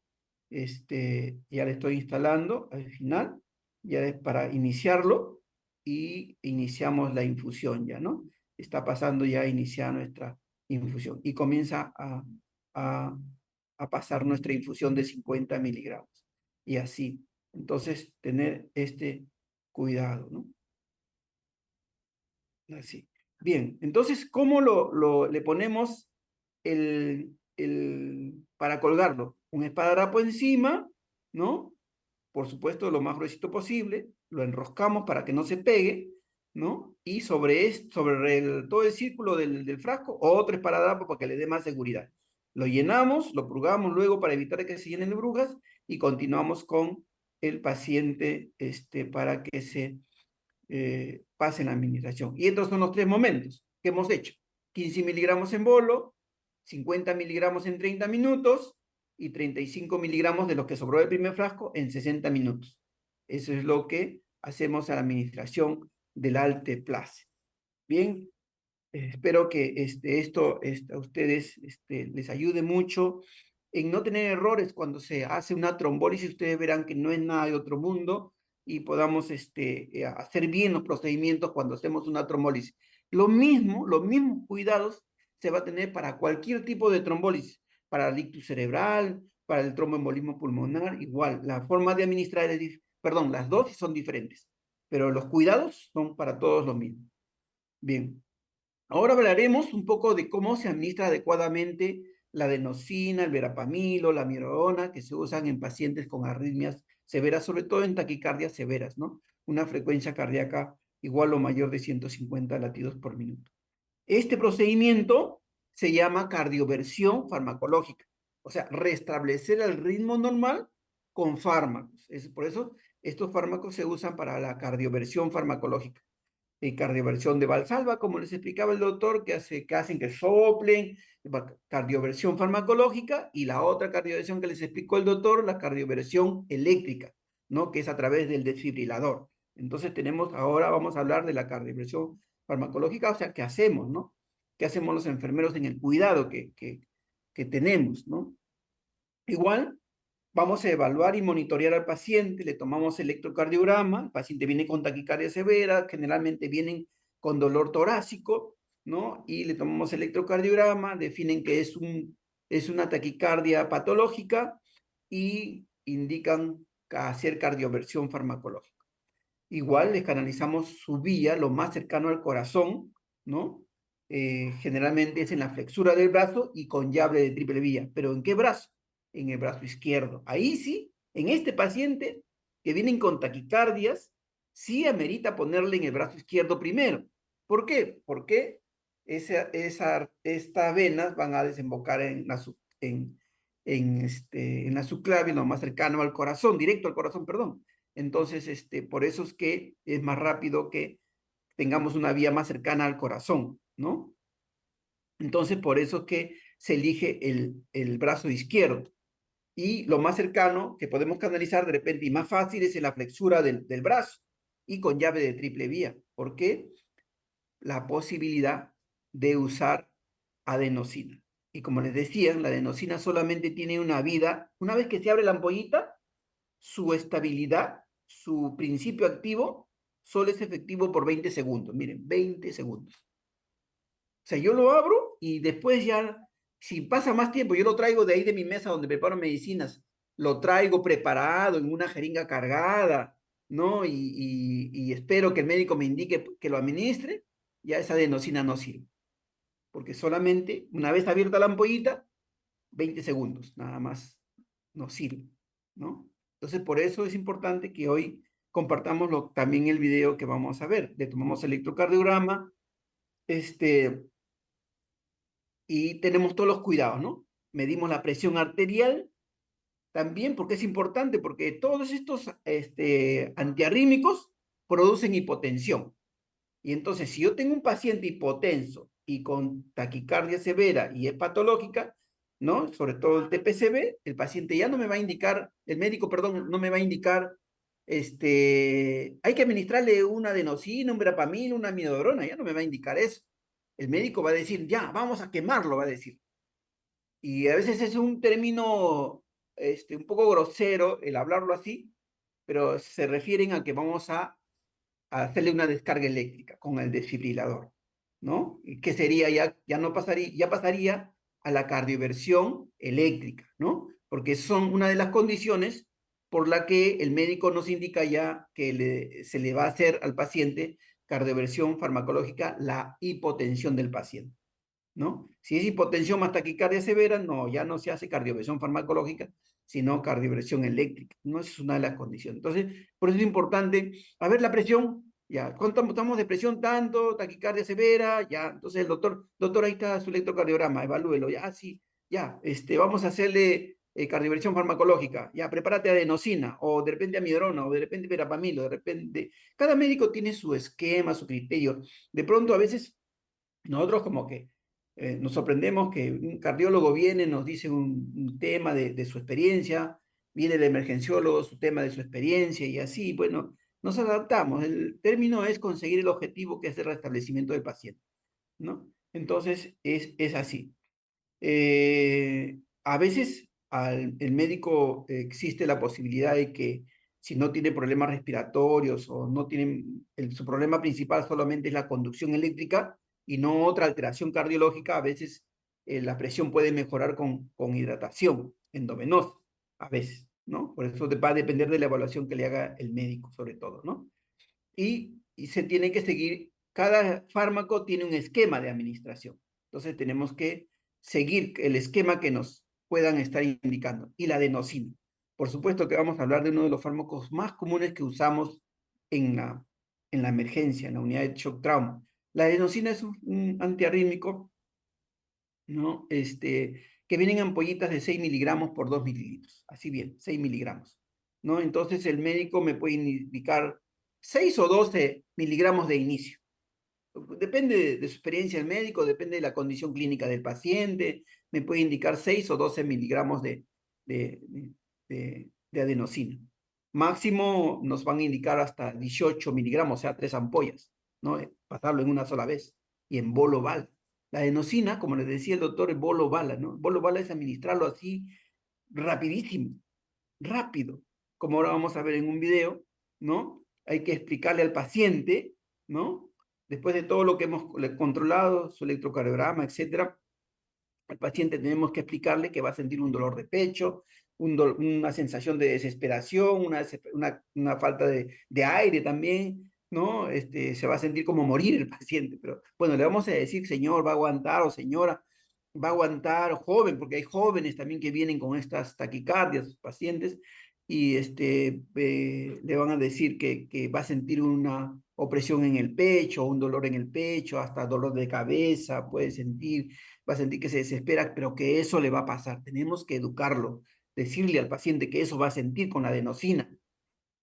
A: ya le estoy instalando al final, ya es para iniciarlo y iniciamos la infusión ya, ¿no? Está pasando ya a iniciar nuestra infusión y comienza a, a pasar nuestra infusión de 50 miligramos y así. Entonces, tener este cuidado, ¿no? Así. Bien, entonces, ¿cómo le ponemos para colgarlo? Un esparadrapo encima, ¿no? Por supuesto, lo más gruesito posible, lo enroscamos para que no se pegue, ¿no? Y sobre todo el círculo del frasco, otro esparadrapo para que le dé más seguridad. Lo llenamos, lo purgamos luego para evitar que se llenen de brujas y continuamos con el paciente para que se pase la administración. Y estos son los tres momentos que hemos hecho. 15 miligramos en bolo, 50 miligramos en 30 minutos y 35 miligramos de los que sobró del primer frasco en 60 minutos. Eso es lo que hacemos a la administración del Alteplase. Bien, espero que esto a ustedes les ayude mucho en no tener errores cuando se hace una trombólisis. Ustedes verán que no es nada de otro mundo y podamos hacer bien los procedimientos cuando hacemos una trombólisis. Los mismos cuidados se va a tener para cualquier tipo de trombólisis, para el ictus cerebral, para el tromboembolismo pulmonar, igual. La forma de administrar perdón, las dosis son diferentes, pero los cuidados son para todos los mismos. Bien. Ahora hablaremos un poco de cómo se administra adecuadamente la adenosina, el verapamilo, la amiodarona, que se usan en pacientes con arritmias severas, sobre todo en taquicardias severas, ¿no? Una frecuencia cardíaca igual o mayor de 150 latidos por minuto. Este procedimiento se llama cardioversión farmacológica, o sea, restablecer el ritmo normal con fármacos. Por eso estos fármacos se usan para la cardioversión farmacológica cardioversión de Valsalva, como les explicaba el doctor, que hacen que soplen, cardioversión farmacológica, y la otra cardioversión que les explicó el doctor, la cardioversión eléctrica, ¿no? Que es a través del desfibrilador. Entonces ahora vamos a hablar de la cardioversión farmacológica, o sea, ¿qué hacemos, no? ¿Qué hacemos los enfermeros en el cuidado que tenemos, no? Igual, vamos a evaluar y monitorear al paciente, le tomamos electrocardiograma, el paciente viene con taquicardia severa, generalmente vienen con dolor torácico, ¿no? Y le tomamos electrocardiograma, definen que es una taquicardia patológica y indican hacer cardioversión farmacológica. Igual les canalizamos su vía lo más cercano al corazón, ¿no? Generalmente es en la flexura del brazo y con llave de triple vía. ¿Pero en qué brazo? En el brazo izquierdo. Ahí sí, en este paciente que vienen con taquicardias, sí amerita ponerle en el brazo izquierdo primero. ¿Por qué? Porque estas venas van a desembocar en en la subclavia, lo más cercano al corazón, directo al corazón, perdón. Entonces, por eso es que es más rápido que tengamos una vía más cercana al corazón, ¿no? Entonces, por eso es que se elige el brazo izquierdo. Y lo más cercano que podemos canalizar de repente y más fácil es en la flexura del brazo y con llave de triple vía. ¿Por qué? La posibilidad de usar adenosina. Y como les decía, la adenosina solamente tiene una vida, una vez que se abre la ampollita, su estabilidad, su principio activo, solo es efectivo por 20 segundos. Miren, 20 segundos. O sea, yo lo abro y después ya, si pasa más tiempo, yo lo traigo de ahí de mi mesa donde preparo medicinas, lo traigo preparado en una jeringa cargada, ¿no? Y espero que el médico me indique que lo administre, ya esa adenosina no sirve, porque solamente una vez abierta la ampollita, 20 segundos, nada más, no sirve, ¿no? Entonces, por eso es importante que hoy compartamos también el video que vamos a ver. Le tomamos electrocardiograma, este, y tenemos todos los cuidados, ¿no? Medimos la presión arterial también, porque es importante, porque todos estos antiarrítmicos producen hipotensión. Y entonces, si yo tengo un paciente hipotenso y con taquicardia severa y es patológica, ¿no? Sobre todo el TPCB, el paciente ya no me va a indicar, el médico, perdón, no me va a indicar, hay que administrarle una adenosina, un verapamil, una amiodarona, ya no me va a indicar eso. El médico va a decir, ya, vamos a quemarlo, va a decir. Y a veces es un término un poco grosero el hablarlo así, pero se refieren a que vamos a hacerle una descarga eléctrica con el desfibrilador, ¿no? Y que sería ya no pasaría, ya pasaría a la cardioversión eléctrica, ¿no? Porque son una de las condiciones por la que el médico nos indica ya que se le va a hacer al paciente cardioversión farmacológica, la hipotensión del paciente, ¿no? Si es hipotensión más taquicardia severa, no, ya no se hace cardioversión farmacológica, sino cardioversión eléctrica, ¿no? Esa es una de las condiciones. Entonces, por eso es importante, a ver la presión, ya, ¿cuánto estamos de presión? Tanto, taquicardia severa, ya, entonces el doctor, ahí está su electrocardiograma, evalúelo, ya, sí, ya, vamos a hacerle cardioversión farmacológica, ya, prepárate adenosina, o de repente amiodarona, o de repente verapamil, o de repente, cada médico tiene su esquema, su criterio, de pronto a veces nosotros como que nos sorprendemos que un cardiólogo viene, nos dice un tema de su experiencia, viene el emergenciólogo, su tema de su experiencia y así, bueno, nos adaptamos. El término es conseguir el objetivo que es el restablecimiento del paciente, ¿no? Entonces, es así. A veces el médico existe la posibilidad de que si no tiene problemas respiratorios o no tiene, su problema principal solamente es la conducción eléctrica y no otra alteración cardiológica, a veces la presión puede mejorar con hidratación endovenosa, a veces, ¿no? Por eso va a depender de la evaluación que le haga el médico, sobre todo, ¿no? Y se tiene que seguir, cada fármaco tiene un esquema de administración. Entonces tenemos que seguir el esquema que nos puedan estar indicando. Y la adenosina. Por supuesto que vamos a hablar de uno de los fármacos más comunes que usamos en la emergencia, en la unidad de shock trauma. La adenosina es un antiarrítmico, ¿no? Que vienen en ampollitas de 6 miligramos por 2 mililitros. Así bien, 6 miligramos, ¿no? Entonces el médico me puede indicar 6 o 12 miligramos de inicio. Depende de su experiencia el médico, depende de la condición clínica del paciente, me puede indicar 6 o 12 miligramos de, de adenosina. Máximo nos van a indicar hasta 18 miligramos, o sea, 3 ampollas, ¿no? Pasarlo en una sola vez y en bolo bala. La adenosina, como le decía el doctor, es bolo bala, ¿no? Bolo bala es administrarlo así rapidísimo, rápido, como ahora vamos a ver en un video, ¿no? Hay que explicarle al paciente, ¿no? Después de todo lo que hemos controlado, su electrocardiograma, etcétera, al paciente tenemos que explicarle que va a sentir un dolor de pecho, una sensación de desesperación, una falta de aire también, ¿no? Se va a sentir como morir el paciente, pero bueno, le vamos a decir, señor, va a aguantar o señora, va a aguantar, joven, porque hay jóvenes también que vienen con estas taquicardias, pacientes, y le van a decir que va a sentir una opresión en el pecho, un dolor en el pecho, hasta dolor de cabeza, puede sentir, va a sentir que se desespera, pero que eso le va a pasar. Tenemos que educarlo, decirle al paciente que eso va a sentir con la adenosina,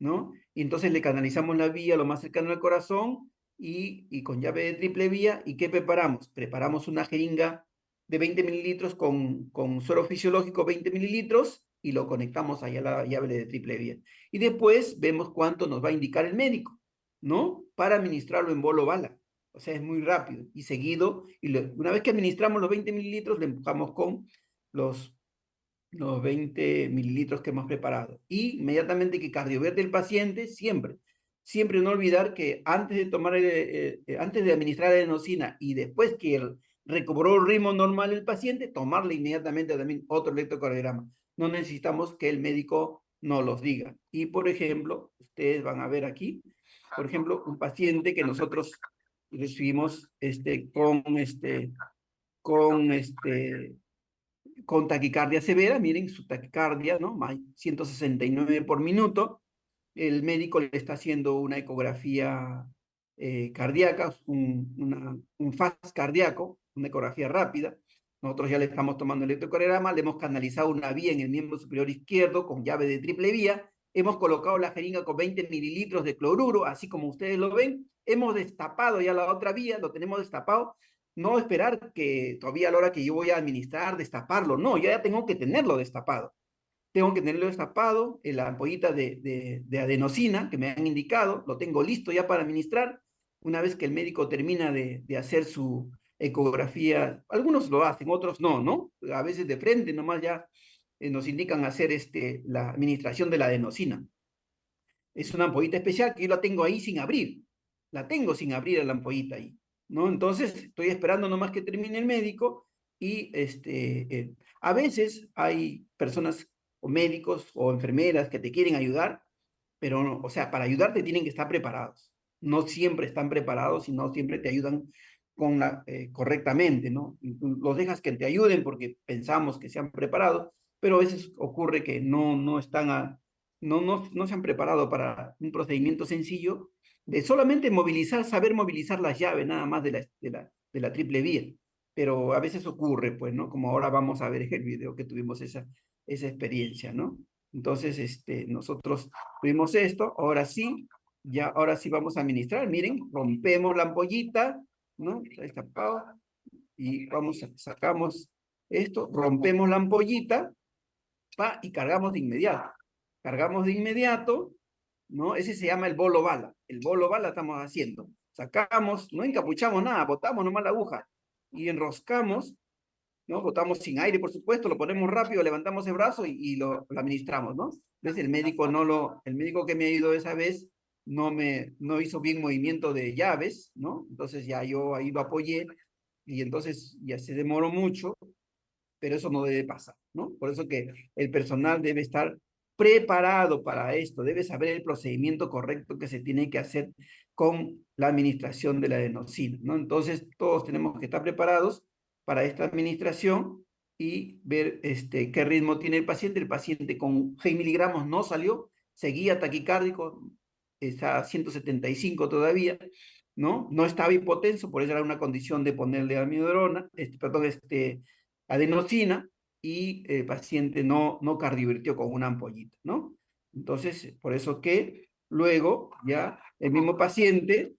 A: ¿no? Y entonces le canalizamos la vía lo más cercano al corazón y con llave de triple vía. ¿Y qué preparamos? Preparamos una jeringa de 20 mililitros con suero fisiológico 20 mililitros y lo conectamos allá a la llave de triple vía. Y después vemos cuánto nos va a indicar el médico, ¿no? Para administrarlo en bolo bala. O sea, es muy rápido y seguido. Una vez que administramos los 20 mililitros, le empujamos con los 20 mililitros que hemos preparado. Y inmediatamente que cardioverte el paciente, siempre no olvidar que antes de tomar, antes de administrar la adenosina y después que recobró el ritmo normal el paciente, tomarle inmediatamente también otro electrocardiograma. No necesitamos que el médico nos los diga. Y por ejemplo, ustedes van a ver aquí, por ejemplo, un paciente que nosotros recibimos con taquicardia severa, miren su taquicardia, ¿no? 169 por minuto. El médico le está haciendo una ecografía cardíaca, un FAST cardíaco, una ecografía rápida. Nosotros ya le estamos tomando el electrocardiograma, le hemos canalizado una vía en el miembro superior izquierdo con llave de triple vía, hemos colocado la jeringa con 20 mililitros de cloruro, así como ustedes lo ven, hemos destapado ya la otra vía, lo tenemos destapado, no esperar que todavía a la hora que yo voy a administrar, destaparlo, no, yo ya tengo que tenerlo destapado. Tengo que tenerlo destapado, en la ampollita de adenosina que me han indicado, lo tengo listo ya para administrar. Una vez que el médico termina de hacer su ecografía, algunos lo hacen, otros no, ¿no? A veces de frente nomás ya nos indican hacer la administración de la adenosina. Es una ampollita especial que yo la tengo ahí sin abrir. La tengo sin abrir la ampollita ahí, ¿no? Entonces estoy esperando nomás que termine el médico y a veces hay personas o médicos o enfermeras que te quieren ayudar, pero no, o sea, para ayudarte tienen que estar preparados. No siempre están preparados y no siempre te ayudan correctamente, ¿no? Los dejas que te ayuden porque pensamos que se han preparado, pero a veces ocurre que no están no se han preparado para un procedimiento sencillo de solamente movilizar, saber movilizar las llaves nada más de la triple vía. Pero a veces ocurre, pues, ¿no? Como ahora vamos a ver en el video que tuvimos esa experiencia, ¿no? Entonces, nosotros tuvimos esto, ahora sí vamos a administrar, miren, rompemos la ampollita, ¿no? Está destapado, y sacamos esto, rompemos la ampollita, y cargamos de inmediato. Cargamos de inmediato, ¿no? Ese se llama el bolo bala estamos haciendo. Sacamos, no encapuchamos nada, botamos nomás la aguja y enroscamos, ¿no? Botamos sin aire, por supuesto, lo ponemos rápido, levantamos el brazo y lo administramos, ¿no? Entonces el médico que me ayudó esa vez no hizo bien movimiento de llaves, ¿no? Entonces ya yo ahí lo apoyé y entonces ya se demoró mucho, pero eso no debe pasar, ¿no? Por eso que el personal debe estar preparado para esto, debe saber el procedimiento correcto que se tiene que hacer con la administración de la adenosina, ¿no? Entonces, todos tenemos que estar preparados para esta administración y ver qué ritmo tiene el paciente. El paciente con 6 miligramos no salió, seguía taquicárdico, está a 175 todavía, ¿no? No estaba hipotenso, por eso era una condición de ponerle amiodarona, adenosina, y el paciente no cardiovertió con una ampollita, ¿no? Entonces, por eso que luego ya el mismo paciente,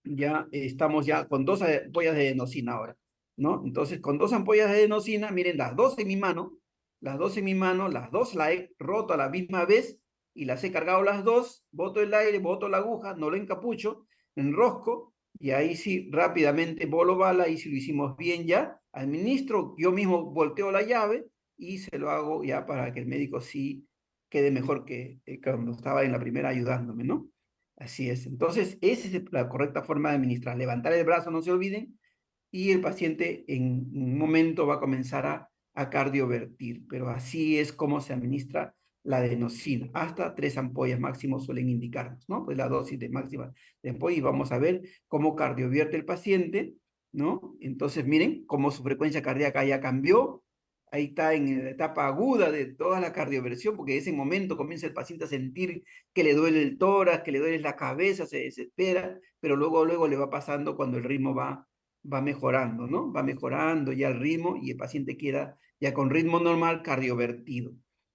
A: ya estamos ya con 2 ampollas de adenosina ahora, ¿no? Entonces, con 2 ampollas de adenosina, miren, las dos en mi mano, las dos las he roto a la misma vez y las he cargado las dos, boto el aire, boto la aguja, no lo encapucho, enrosco y ahí sí, rápidamente bolo bala y si lo hicimos bien ya, administro, yo mismo volteo la llave y se lo hago ya para que el médico sí quede mejor que cuando estaba en la primera ayudándome, ¿no? Así es. Entonces, esa es la correcta forma de administrar. Levantar el brazo, no se olviden, y el paciente en un momento va a comenzar a cardiovertir, pero así es como se administra la adenosina. Hasta 3 ampollas máximo suelen indicarnos, ¿no? Pues la dosis de máxima de ampolla y vamos a ver cómo cardiovierte el paciente, ¿no? Entonces, miren cómo su frecuencia cardíaca ya cambió, ahí está en la etapa aguda de toda la cardioversión, porque en ese momento comienza el paciente a sentir que le duele el tórax, que le duele la cabeza, se desespera, pero luego le va pasando cuando el ritmo va mejorando, ¿no? Va mejorando ya el ritmo y el paciente queda ya con ritmo normal cardiovertido.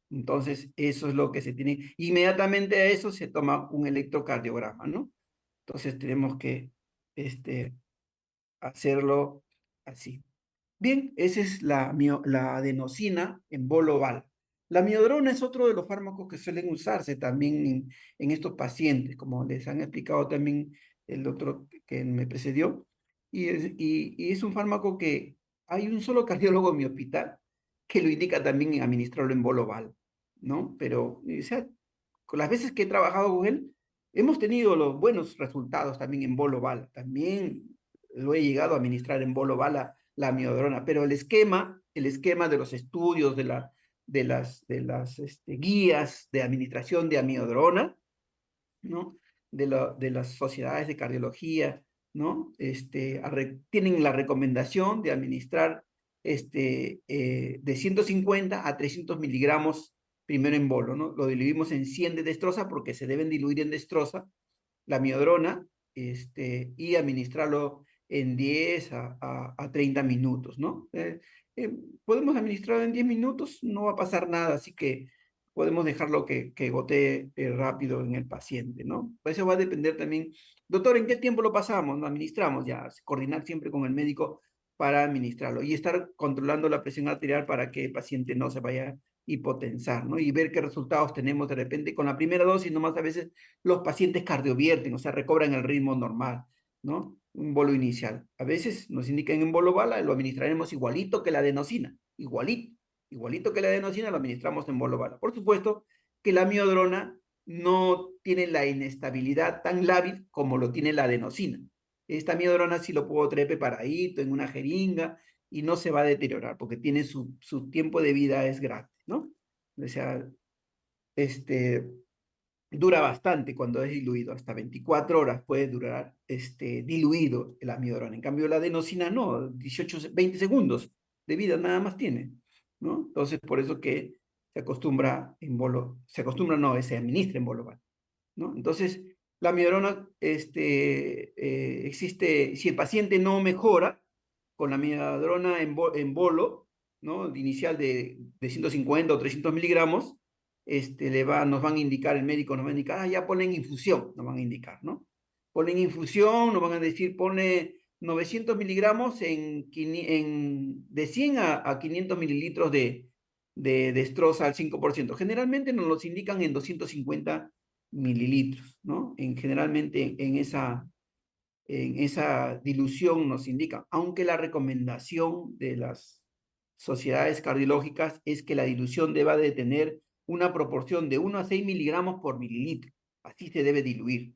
A: Entonces, eso es lo que se tiene. Inmediatamente a eso se toma un electrocardiograma, ¿no? Entonces, tenemos que este, hacerlo así. Bien, esa es la adenosina en bolo oval. La miodrona es otro de los fármacos que suelen usarse también en estos pacientes, como les han explicado también el doctor que me precedió. Y es un fármaco que hay un solo cardiólogo en mi hospital que lo indica también en administrarlo en bolo oval, ¿no? Pero, o sea, con las veces que he trabajado con él, hemos tenido los buenos resultados también en bolo oval. También lo he llegado a administrar en bolo oval la miodrona, pero el esquema de los estudios, de las guías de administración de amiodrona, ¿no? De las sociedades de cardiología, ¿no? Tienen la recomendación de administrar de 150 a 300 miligramos primero en bolo, ¿no? Lo diluimos en 100 de destroza porque se deben diluir en destroza la miodrona, y administrarlo en 10 a 30 minutos, ¿no? Eh, Podemos administrarlo en 10 minutos, no va a pasar nada, así que podemos dejarlo que gotee rápido en el paciente, ¿no? Pues eso va a depender también. Doctor, ¿en qué tiempo lo pasamos? Lo administramos ya, coordinar siempre con el médico para administrarlo y estar controlando la presión arterial para que el paciente no se vaya a hipotensar, ¿no? Y ver qué resultados tenemos de repente con la primera dosis, nomás a veces los pacientes cardiovierten, o sea, recobran el ritmo normal, ¿no? Un bolo inicial. A veces nos indican en bolo bala, lo administraremos igualito que la adenosina, igualito que la adenosina lo administramos en bolo bala. Por supuesto que la miodrona no tiene la inestabilidad tan lábil como lo tiene la adenosina. Esta miodrona sí lo puedo traer preparadito en una jeringa y no se va a deteriorar porque tiene su tiempo de vida es grande, ¿no? O sea, este, dura bastante cuando es diluido, hasta 24 horas puede durar diluido el amiodarona. En cambio, la adenosina no, 18, 20 segundos de vida nada más tiene, ¿no? Entonces, por eso que se acostumbra no, se administra en bolo, ¿no? Entonces, la amiodarona existe, si el paciente no mejora con la amiodarona en bolo, ¿no? De inicial de 150 o 300 miligramos, nos van a indicar, el médico nos va a indicar, ya ponen infusión, nos van a indicar, ¿no? Ponen infusión, nos van a decir, pone 900 miligramos de 100 a 500 mililitros de destroza al 5%. Generalmente nos los indican en 250 mililitros, ¿no? Generalmente en esa dilución nos indica, aunque la recomendación de las sociedades cardiológicas es que la dilución deba de tener una proporción de 1 a 6 miligramos por mililitro. Así se debe diluir,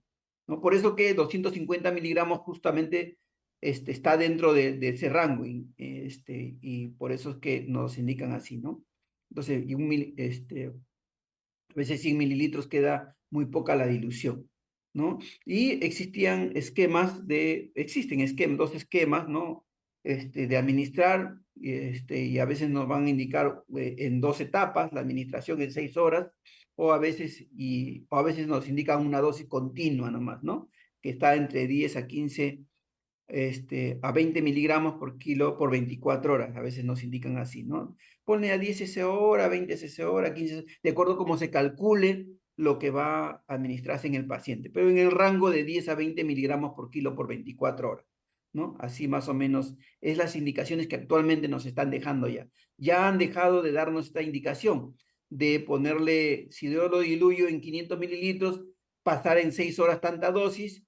A: ¿no? Por eso que 250 miligramos justamente está dentro de ese rango y por eso es que nos indican así, ¿no? Entonces, a veces 100 mililitros queda muy poca la dilución, ¿no? Y existen esquemas, dos esquemas, ¿no? De administrar, y a veces nos van a indicar en 2 etapas, la administración en 6 horas, o a veces nos indican una dosis continua nomás, ¿no? Que está entre 10 a 15 a 20 miligramos por kilo por 24 horas, a veces nos indican así, ¿no? Pone a 10 cc hora, 20 cc hora, 15, de acuerdo a cómo se calcule lo que va a administrarse en el paciente, pero en el rango de 10 a 20 miligramos por kilo por 24 horas, ¿no? Así más o menos es las indicaciones que actualmente nos están dejando ya. Ya han dejado de darnos esta indicación de ponerle, si yo lo diluyo en 500 mililitros, pasar en 6 horas tanta dosis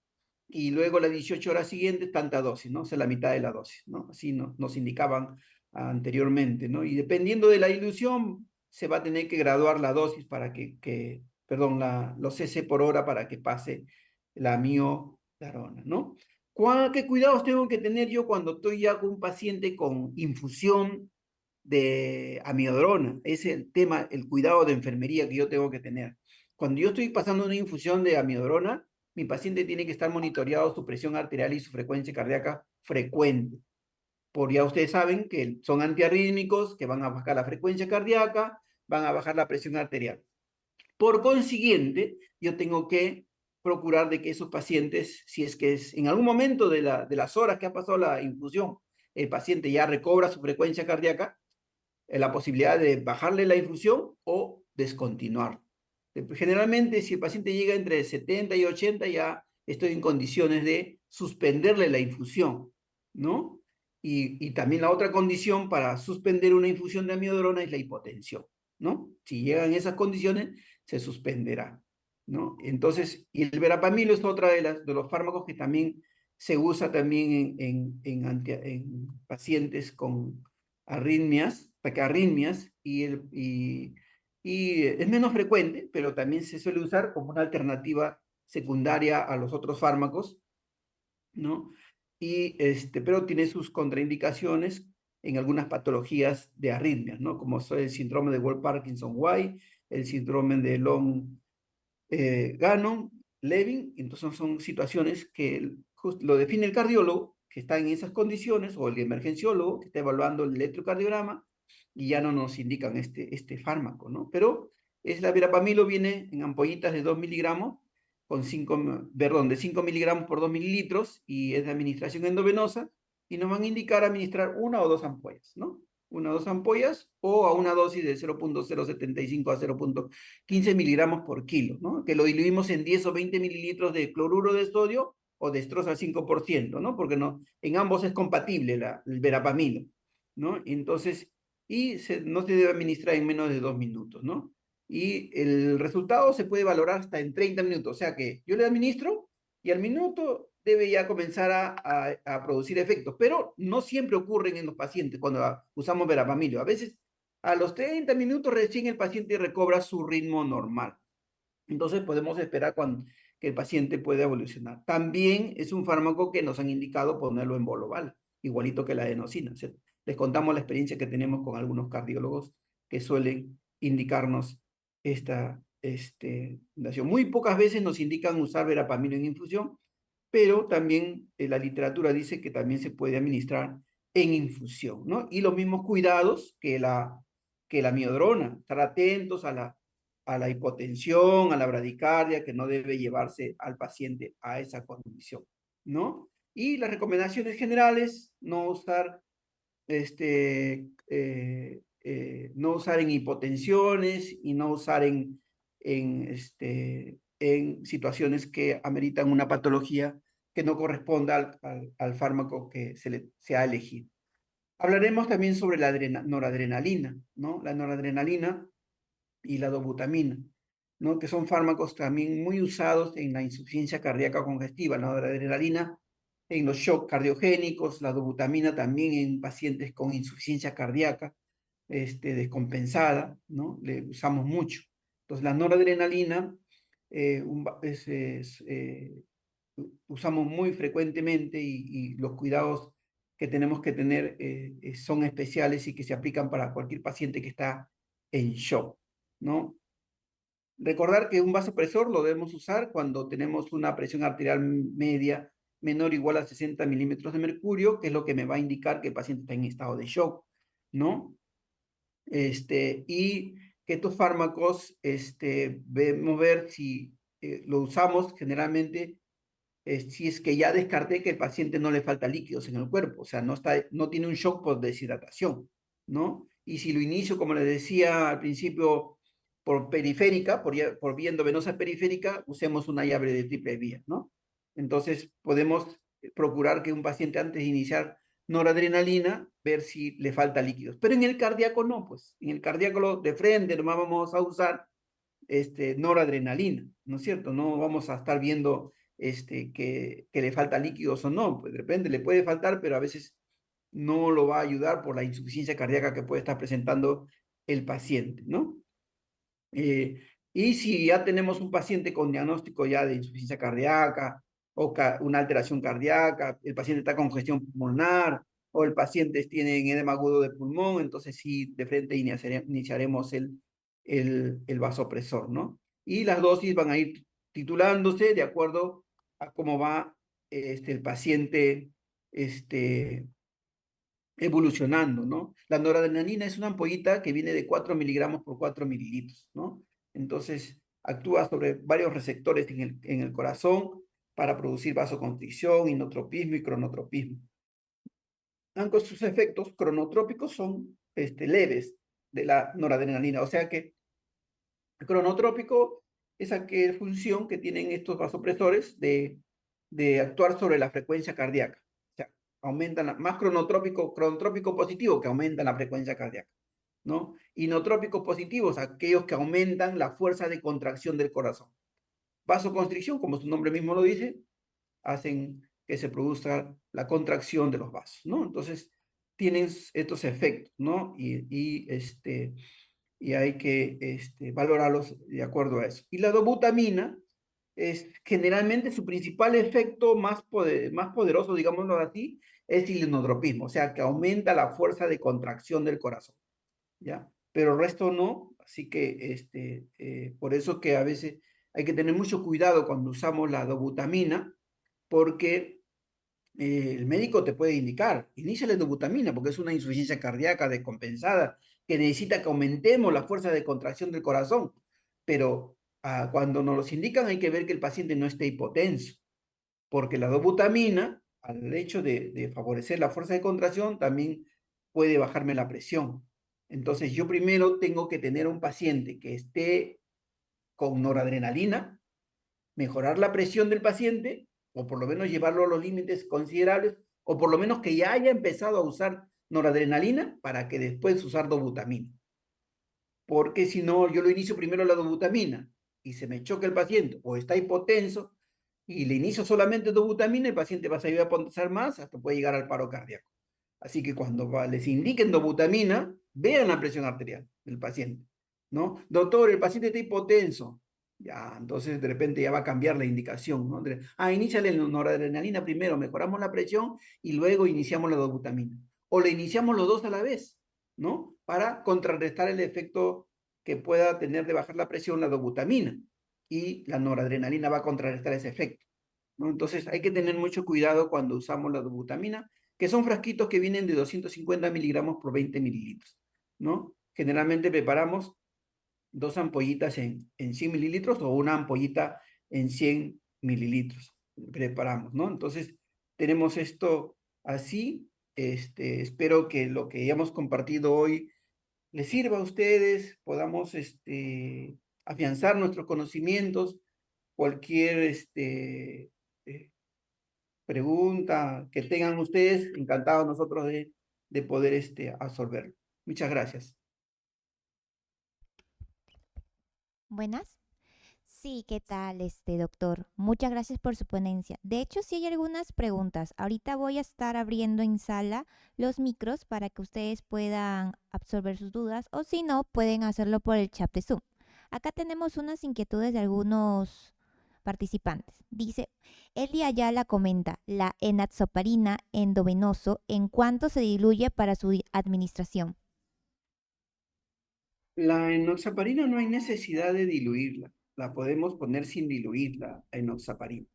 A: y luego las 18 horas siguientes tanta dosis, ¿no? O sea, la mitad de la dosis, ¿no? Así nos indicaban anteriormente, ¿no? Y dependiendo de la dilución, se va a tener que graduar la dosis para perdón, los cc por hora para que pase la miodarona, ¿no? ¿Qué cuidados tengo que tener yo cuando estoy ya con un paciente con infusión de amiodarona? Es el tema, el cuidado de enfermería que yo tengo que tener. Cuando yo estoy pasando una infusión de amiodarona, mi paciente tiene que estar monitoreado su presión arterial y su frecuencia cardíaca frecuente. ya ustedes saben que son antiarrítmicos, que van a bajar la frecuencia cardíaca, van a bajar la presión arterial. Por consiguiente, yo tengo que procurar de que esos pacientes, si es que en algún momento de las horas que ha pasado la infusión, el paciente ya recobra su frecuencia cardíaca, la posibilidad de bajarle la infusión o descontinuar. Generalmente, si el paciente llega entre 70 y 80, ya estoy en condiciones de suspenderle la infusión, ¿no? Y también la otra condición para suspender una infusión de amiodarona es la hipotensión, ¿no? Si llegan esas condiciones, se suspenderá, ¿no? Entonces, y el verapamilo es otra de los fármacos que también se usa también en pacientes con arritmias, taquiarritmias, y es menos frecuente, pero también se suele usar como una alternativa secundaria a los otros fármacos, ¿no? Pero tiene sus contraindicaciones en algunas patologías de arritmias, ¿no? Como son el síndrome de Wolff-Parkinson-White, el síndrome de Gannon, Levin. Entonces son situaciones que lo define el cardiólogo, que está en esas condiciones, o el emergenciólogo, que está evaluando el electrocardiograma, y ya no nos indican este fármaco, ¿no? Pero la verapamilo viene en ampollitas de 2 miligramos, de 5 miligramos por 2 mililitros, y es de administración endovenosa, y nos van a indicar administrar una o dos ampollas, ¿no? Una o dos ampollas, o a una dosis de 0,075 a 0,15 miligramos por kilo, ¿no? Que lo diluimos en 10 o 20 mililitros de cloruro de sodio o destroza al 5%, ¿no? Porque no, en ambos es compatible el verapamilo, ¿no? Entonces, no se debe administrar en menos de 2 minutos, ¿no? Y el resultado se puede valorar hasta en 30 minutos, o sea que yo le administro y al minuto debe ya comenzar a producir efectos, pero no siempre ocurren en los pacientes cuando usamos verapamilo. A veces a los 30 minutos recién el paciente recobra su ritmo normal. Entonces podemos esperar que el paciente pueda evolucionar. También es un fármaco que nos han indicado ponerlo en boloval, igualito que la adenosina. Les contamos la experiencia que tenemos con algunos cardiólogos que suelen indicarnos esta fundación. Muy pocas veces nos indican usar verapamilo en infusión, pero también la literatura dice que también se puede administrar en infusión, ¿no? Y los mismos cuidados que la miodrona, estar atentos a la hipotensión, a la bradicardia, que no debe llevarse al paciente a esa condición, ¿no? Y las recomendaciones generales, no usar en hipotensiones y no usar en situaciones que ameritan una patología que no corresponda al fármaco que se ha elegido. Hablaremos también sobre la noradrenalina, ¿no? La noradrenalina y la dobutamina, ¿no? Que son fármacos también muy usados en la insuficiencia cardíaca congestiva, la noradrenalina en los shock cardiogénicos, la dobutamina también en pacientes con insuficiencia cardíaca descompensada, ¿no? Le usamos mucho. Entonces, la noradrenalina usamos muy frecuentemente y los cuidados que tenemos que tener son especiales y que se aplican para cualquier paciente que está en shock, ¿no? Recordar que un vasopresor lo debemos usar cuando tenemos una presión arterial media menor o igual a 60 milímetros de mercurio, que es lo que me va a indicar que el paciente está en estado de shock, ¿no? Y que estos fármacos, debemos ver si lo usamos generalmente si es que ya descarté que el paciente no le falta líquidos en el cuerpo, o sea, no tiene un shock por deshidratación, ¿no? Y si lo inicio, como les decía al principio, por periférica, por vía endovenosa periférica, usemos una llave de triple vía, ¿no? Entonces, podemos procurar que un paciente antes de iniciar noradrenalina, ver si le falta líquidos. Pero en el cardíaco no, pues. En el cardíaco de frente nomás vamos a usar noradrenalina, ¿no es cierto? No vamos a estar viendo que le falta líquidos o no, pues de repente le puede faltar, pero a veces no lo va a ayudar por la insuficiencia cardíaca que puede estar presentando el paciente, ¿no? Eh, y si ya tenemos un paciente con diagnóstico ya de insuficiencia cardíaca o una alteración cardíaca, el paciente está con congestión pulmonar o el paciente tiene edema agudo de pulmón, entonces sí, de frente iniciaremos el vasopresor, ¿no? Y las dosis van a ir titulándose de acuerdo a cómo va el paciente este, evolucionando, ¿no? La noradrenalina es una ampollita que viene de 4 miligramos por 4 mililitros, ¿no? Entonces, actúa sobre varios receptores en el corazón para producir vasoconstricción, inotropismo y cronotropismo. Aunque sus efectos cronotrópicos son leves de la noradrenalina, o sea que el cronotrópico es aquella función que tienen estos vasopresores de actuar sobre la frecuencia cardíaca. O sea, aumentan, más cronotrópico positivo que aumentan la frecuencia cardíaca, ¿no? Inotrópicos positivos, aquellos que aumentan la fuerza de contracción del corazón. Vasoconstricción, como su nombre mismo lo dice, hacen que se produzca la contracción de los vasos, ¿no? Entonces, tienen estos efectos, ¿no? Y hay que valorarlos de acuerdo a eso. Y la dobutamina es generalmente su principal efecto más poderoso, digámoslo así, es el inotropismo, o sea, que aumenta la fuerza de contracción del corazón, ¿ya? Pero el resto no, así que por eso que a veces hay que tener mucho cuidado cuando usamos la dobutamina, porque el médico te puede indicar, inicia la dobutamina porque es una insuficiencia cardíaca descompensada que necesita que aumentemos la fuerza de contracción del corazón, pero cuando nos los indican hay que ver que el paciente no esté hipotenso, porque la dobutamina, al hecho de favorecer la fuerza de contracción, también puede bajarme la presión. Entonces yo primero tengo que tener un paciente que esté con noradrenalina, mejorar la presión del paciente, o por lo menos llevarlo a los límites considerables, o por lo menos que ya haya empezado a usar noradrenalina para que después usar dobutamina. Porque si no, yo lo inicio primero la dobutamina y se me choca el paciente o está hipotenso y le inicio solamente dobutamina, el paciente va a seguir a pasar más hasta puede llegar al paro cardíaco. Así que cuando les indiquen dobutamina, vean la presión arterial del paciente, ¿no? Doctor, el paciente está hipotenso. Ya, entonces de repente ya va a cambiar la indicación, ¿no? Iníciale la noradrenalina primero, mejoramos la presión y luego iniciamos la dobutamina. O le iniciamos los dos a la vez, ¿no? Para contrarrestar el efecto que pueda tener de bajar la presión la dobutamina. Y la noradrenalina va a contrarrestar ese efecto, ¿no? Entonces hay que tener mucho cuidado cuando usamos la dobutamina, que son frasquitos que vienen de 250 miligramos por 20 mililitros, ¿no? Generalmente preparamos dos ampollitas en 100 mililitros o una ampollita en 100 mililitros. Preparamos, ¿no? Entonces, tenemos esto así. Espero que lo que hayamos compartido hoy les sirva a ustedes, podamos afianzar nuestros conocimientos, cualquier eh, pregunta que tengan ustedes, encantados nosotros de poder absorberlo. Muchas gracias.
B: Buenas. Sí, ¿qué tal, doctor? Muchas gracias por su ponencia. De hecho, sí hay algunas preguntas. Ahorita voy a estar abriendo en sala los micros para que ustedes puedan absorber sus dudas o si no, pueden hacerlo por el chat de Zoom. Acá tenemos unas inquietudes de algunos participantes. Dice, Eli Ayala comenta, la enatsoparina endovenoso, ¿en cuánto se diluye para su administración?
A: La enoxaparina no hay necesidad de diluirla, la podemos poner sin diluir la enoxaparina,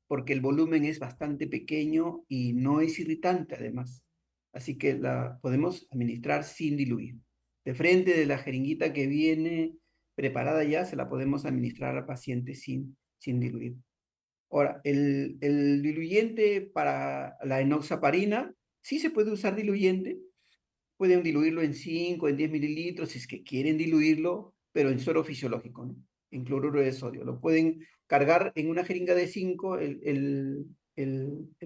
A: porque el volumen es bastante pequeño y no es irritante además, así que la podemos administrar sin diluir. De frente de la jeringuita que viene preparada ya, se la podemos administrar al paciente sin diluir. Ahora, el diluyente para la enoxaparina, sí se puede usar diluyente, pueden diluirlo en 5 en 10 mililitros, si es que quieren diluirlo, pero en suero fisiológico, ¿no? En cloruro de sodio. Lo pueden cargar en una jeringa de 5 el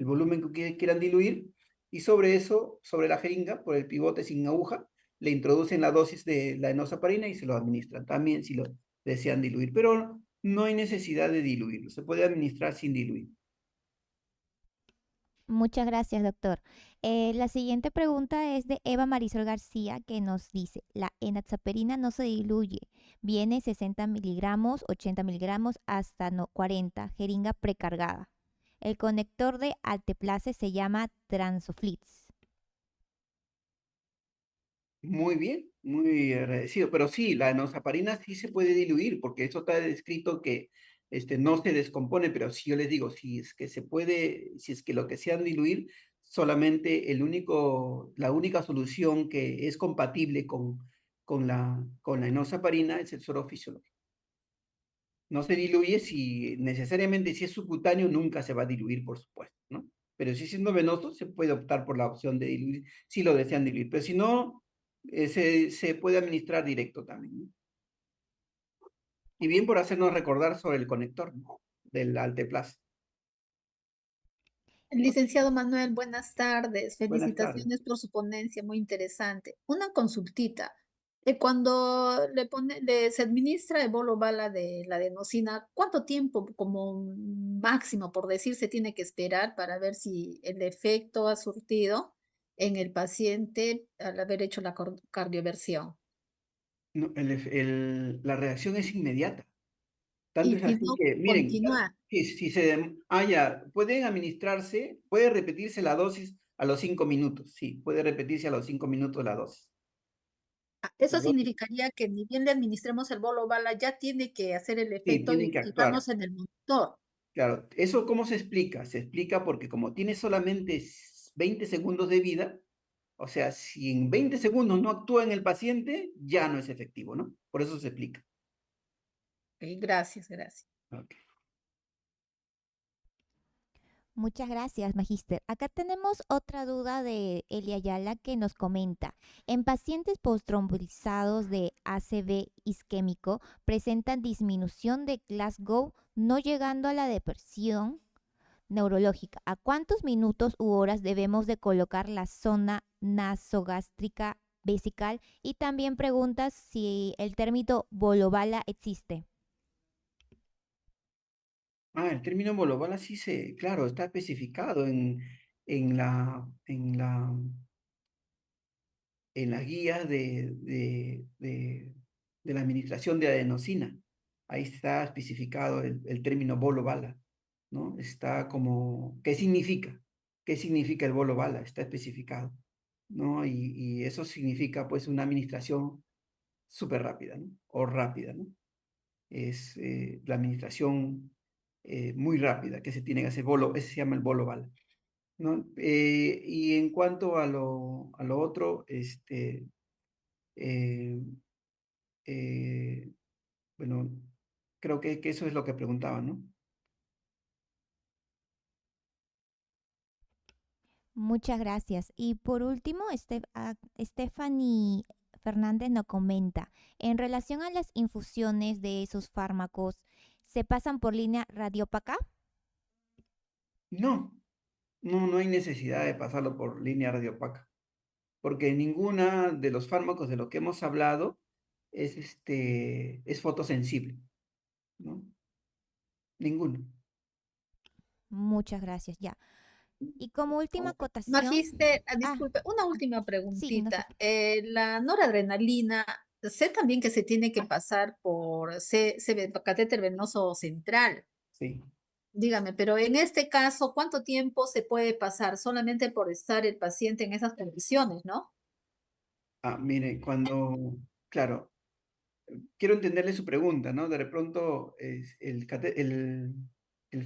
A: volumen que quieran diluir, y sobre eso, sobre la jeringa, por el pivote sin aguja, le introducen la dosis de la enoxaparina y se lo administran también si lo desean diluir. Pero no hay necesidad de diluirlo, se puede administrar sin diluir.
B: Muchas gracias, doctor. La siguiente pregunta es de Eva Marisol García, que nos dice, la enatsaperina no se diluye, viene 60 miligramos, 80 miligramos hasta 40, jeringa precargada. El conector de alteplase se llama Transoflix.
A: Muy bien, muy agradecido. Pero sí, la enoxaparina sí se puede diluir, porque eso está descrito que no se descompone, pero sí yo les digo, si es que se puede, si es que lo que sean diluir, solamente la única solución que es compatible con la enoxaparina es el suero fisiológico. No se diluye si necesariamente si es subcutáneo, nunca se va a diluir, por supuesto, ¿no? Pero si siendo venoso, se puede optar por la opción de diluir, si lo desean diluir. Pero si no, se puede administrar directo también, ¿no? Y bien por hacernos recordar sobre el conector, ¿no? Del Alteplast.
C: Licenciado Manuel, buenas tardes.
A: Buenas tardes.
C: Felicitaciones por su ponencia, muy interesante. Una consultita. Cuando se administra el bolo bala de la adenosina, ¿cuánto tiempo como máximo, por decir, se tiene que esperar para ver si el efecto ha surtido en el paciente al haber hecho la cardioversión?
A: No, la reacción es inmediata. Tanto
C: Y
A: es
C: si
A: así
C: no,
A: que, miren,
C: continúa.
A: si ya, pueden administrarse, puede repetirse la dosis a los 5 minutos, sí, puede repetirse a los 5 minutos la dosis.
C: Eso
A: La dosis,
C: significaría que ni bien le administremos el bolo bala, ya tiene que hacer el
A: sí,
C: efecto y
A: tienen que actuar.
C: activarnos en el monitor.
A: Claro, ¿eso cómo se explica? Se explica porque como tiene solamente 20 segundos de vida, o sea, si en 20 segundos no actúa en el paciente, ya no es efectivo, ¿no? Por eso se explica.
C: Gracias, gracias.
A: Ok.
B: Muchas gracias, Magíster. Acá tenemos otra duda de Elia Ayala que nos comenta. En pacientes posttrombolizados de ACV isquémico presentan disminución de Glasgow no llegando a la depresión neurológica. ¿A cuántos minutos u horas debemos de colocar la zona nasogástrica vesical? Y también preguntas si el término bolovala existe.
A: El término bolobala sí claro, está especificado en la, en la, en las guías de la administración de adenosina. Ahí está especificado el término bolo bala, ¿no? Está como, ¿qué significa? ¿Qué significa el bolo bala? Está especificado, ¿no? Y eso significa pues una administración súper rápida, ¿no? O rápida, ¿no? Es la administración muy rápida que se tiene que hacer, ese se llama el bolo bala, ¿no? Y en cuanto a lo otro, eh, eh, bueno, creo que eso es lo que preguntaban, ¿no?
B: Muchas gracias. Y por último, Stephanie Fernández nos comenta, en relación a las infusiones de esos fármacos, ¿se pasan por línea radiópaca?
A: No, no hay necesidad de pasarlo por línea radiopaca, porque ninguna de los fármacos de lo que hemos hablado es fotosensible, ¿no? Ninguno.
B: Muchas gracias, ya. Y como última acotación,
C: Magister,
B: ah,
C: disculpe, una
B: ah,
C: última
B: sí, no se
C: preguntita.
B: preocupe.
C: La noradrenalina, sé también que se tiene que pasar por catéter venoso central.
A: Sí.
C: Dígame, pero en este caso, ¿cuánto tiempo se puede pasar solamente por estar el paciente en esas condiciones, no?
A: Mire, claro, quiero entenderle su pregunta, ¿no? De pronto, el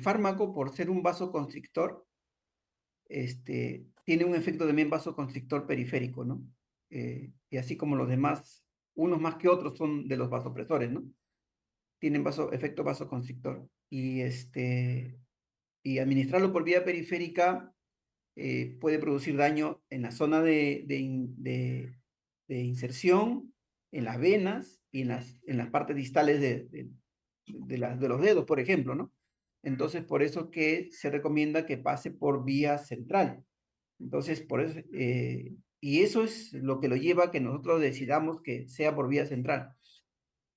A: fármaco, por ser un vasoconstrictor, tiene un efecto también vasoconstrictor periférico, ¿no? Y así como los demás, unos más que otros son de los vasopresores, ¿no? Tienen efecto vasoconstrictor. Y administrarlo por vía periférica puede producir daño en la zona de inserción, en las venas y en las partes distales de los dedos, por ejemplo, ¿no? Entonces, por eso que se recomienda que pase por vía central. Entonces, por eso, y eso es lo que lo lleva a que nosotros decidamos que sea por vía central.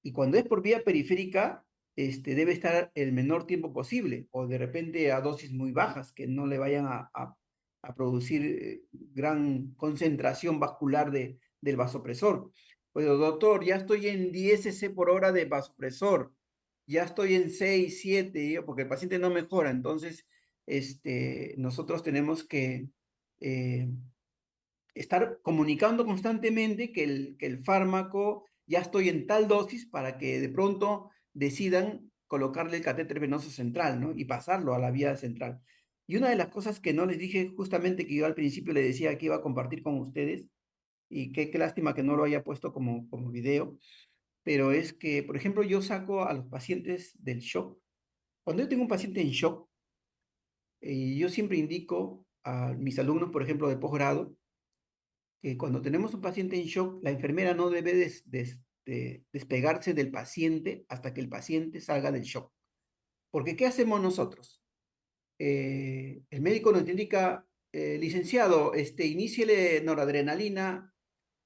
A: Y cuando es por vía periférica, debe estar el menor tiempo posible, o de repente a dosis muy bajas, que no le vayan a producir gran concentración vascular del vasopresor. Pues, doctor, ya estoy en 10 cc por hora de vasopresor, ya estoy en 6 7 porque el paciente no mejora. Entonces, nosotros tenemos que eh, estar comunicando constantemente que el fármaco ya estoy en tal dosis para que de pronto decidan colocarle el catéter venoso central, ¿no? Y pasarlo a la vía central. Y una de las cosas que no les dije, justamente que yo al principio le decía que iba a compartir con ustedes, y qué lástima que no lo haya puesto como video, pero es que, por ejemplo, yo saco a los pacientes del shock. Cuando yo tengo un paciente en shock, yo siempre indico a mis alumnos, por ejemplo, de posgrado, que cuando tenemos un paciente en shock, la enfermera no debe despegarse del paciente hasta que el paciente salga del shock. Porque ¿qué hacemos nosotros? El médico nos indica, licenciado, iníciele noradrenalina.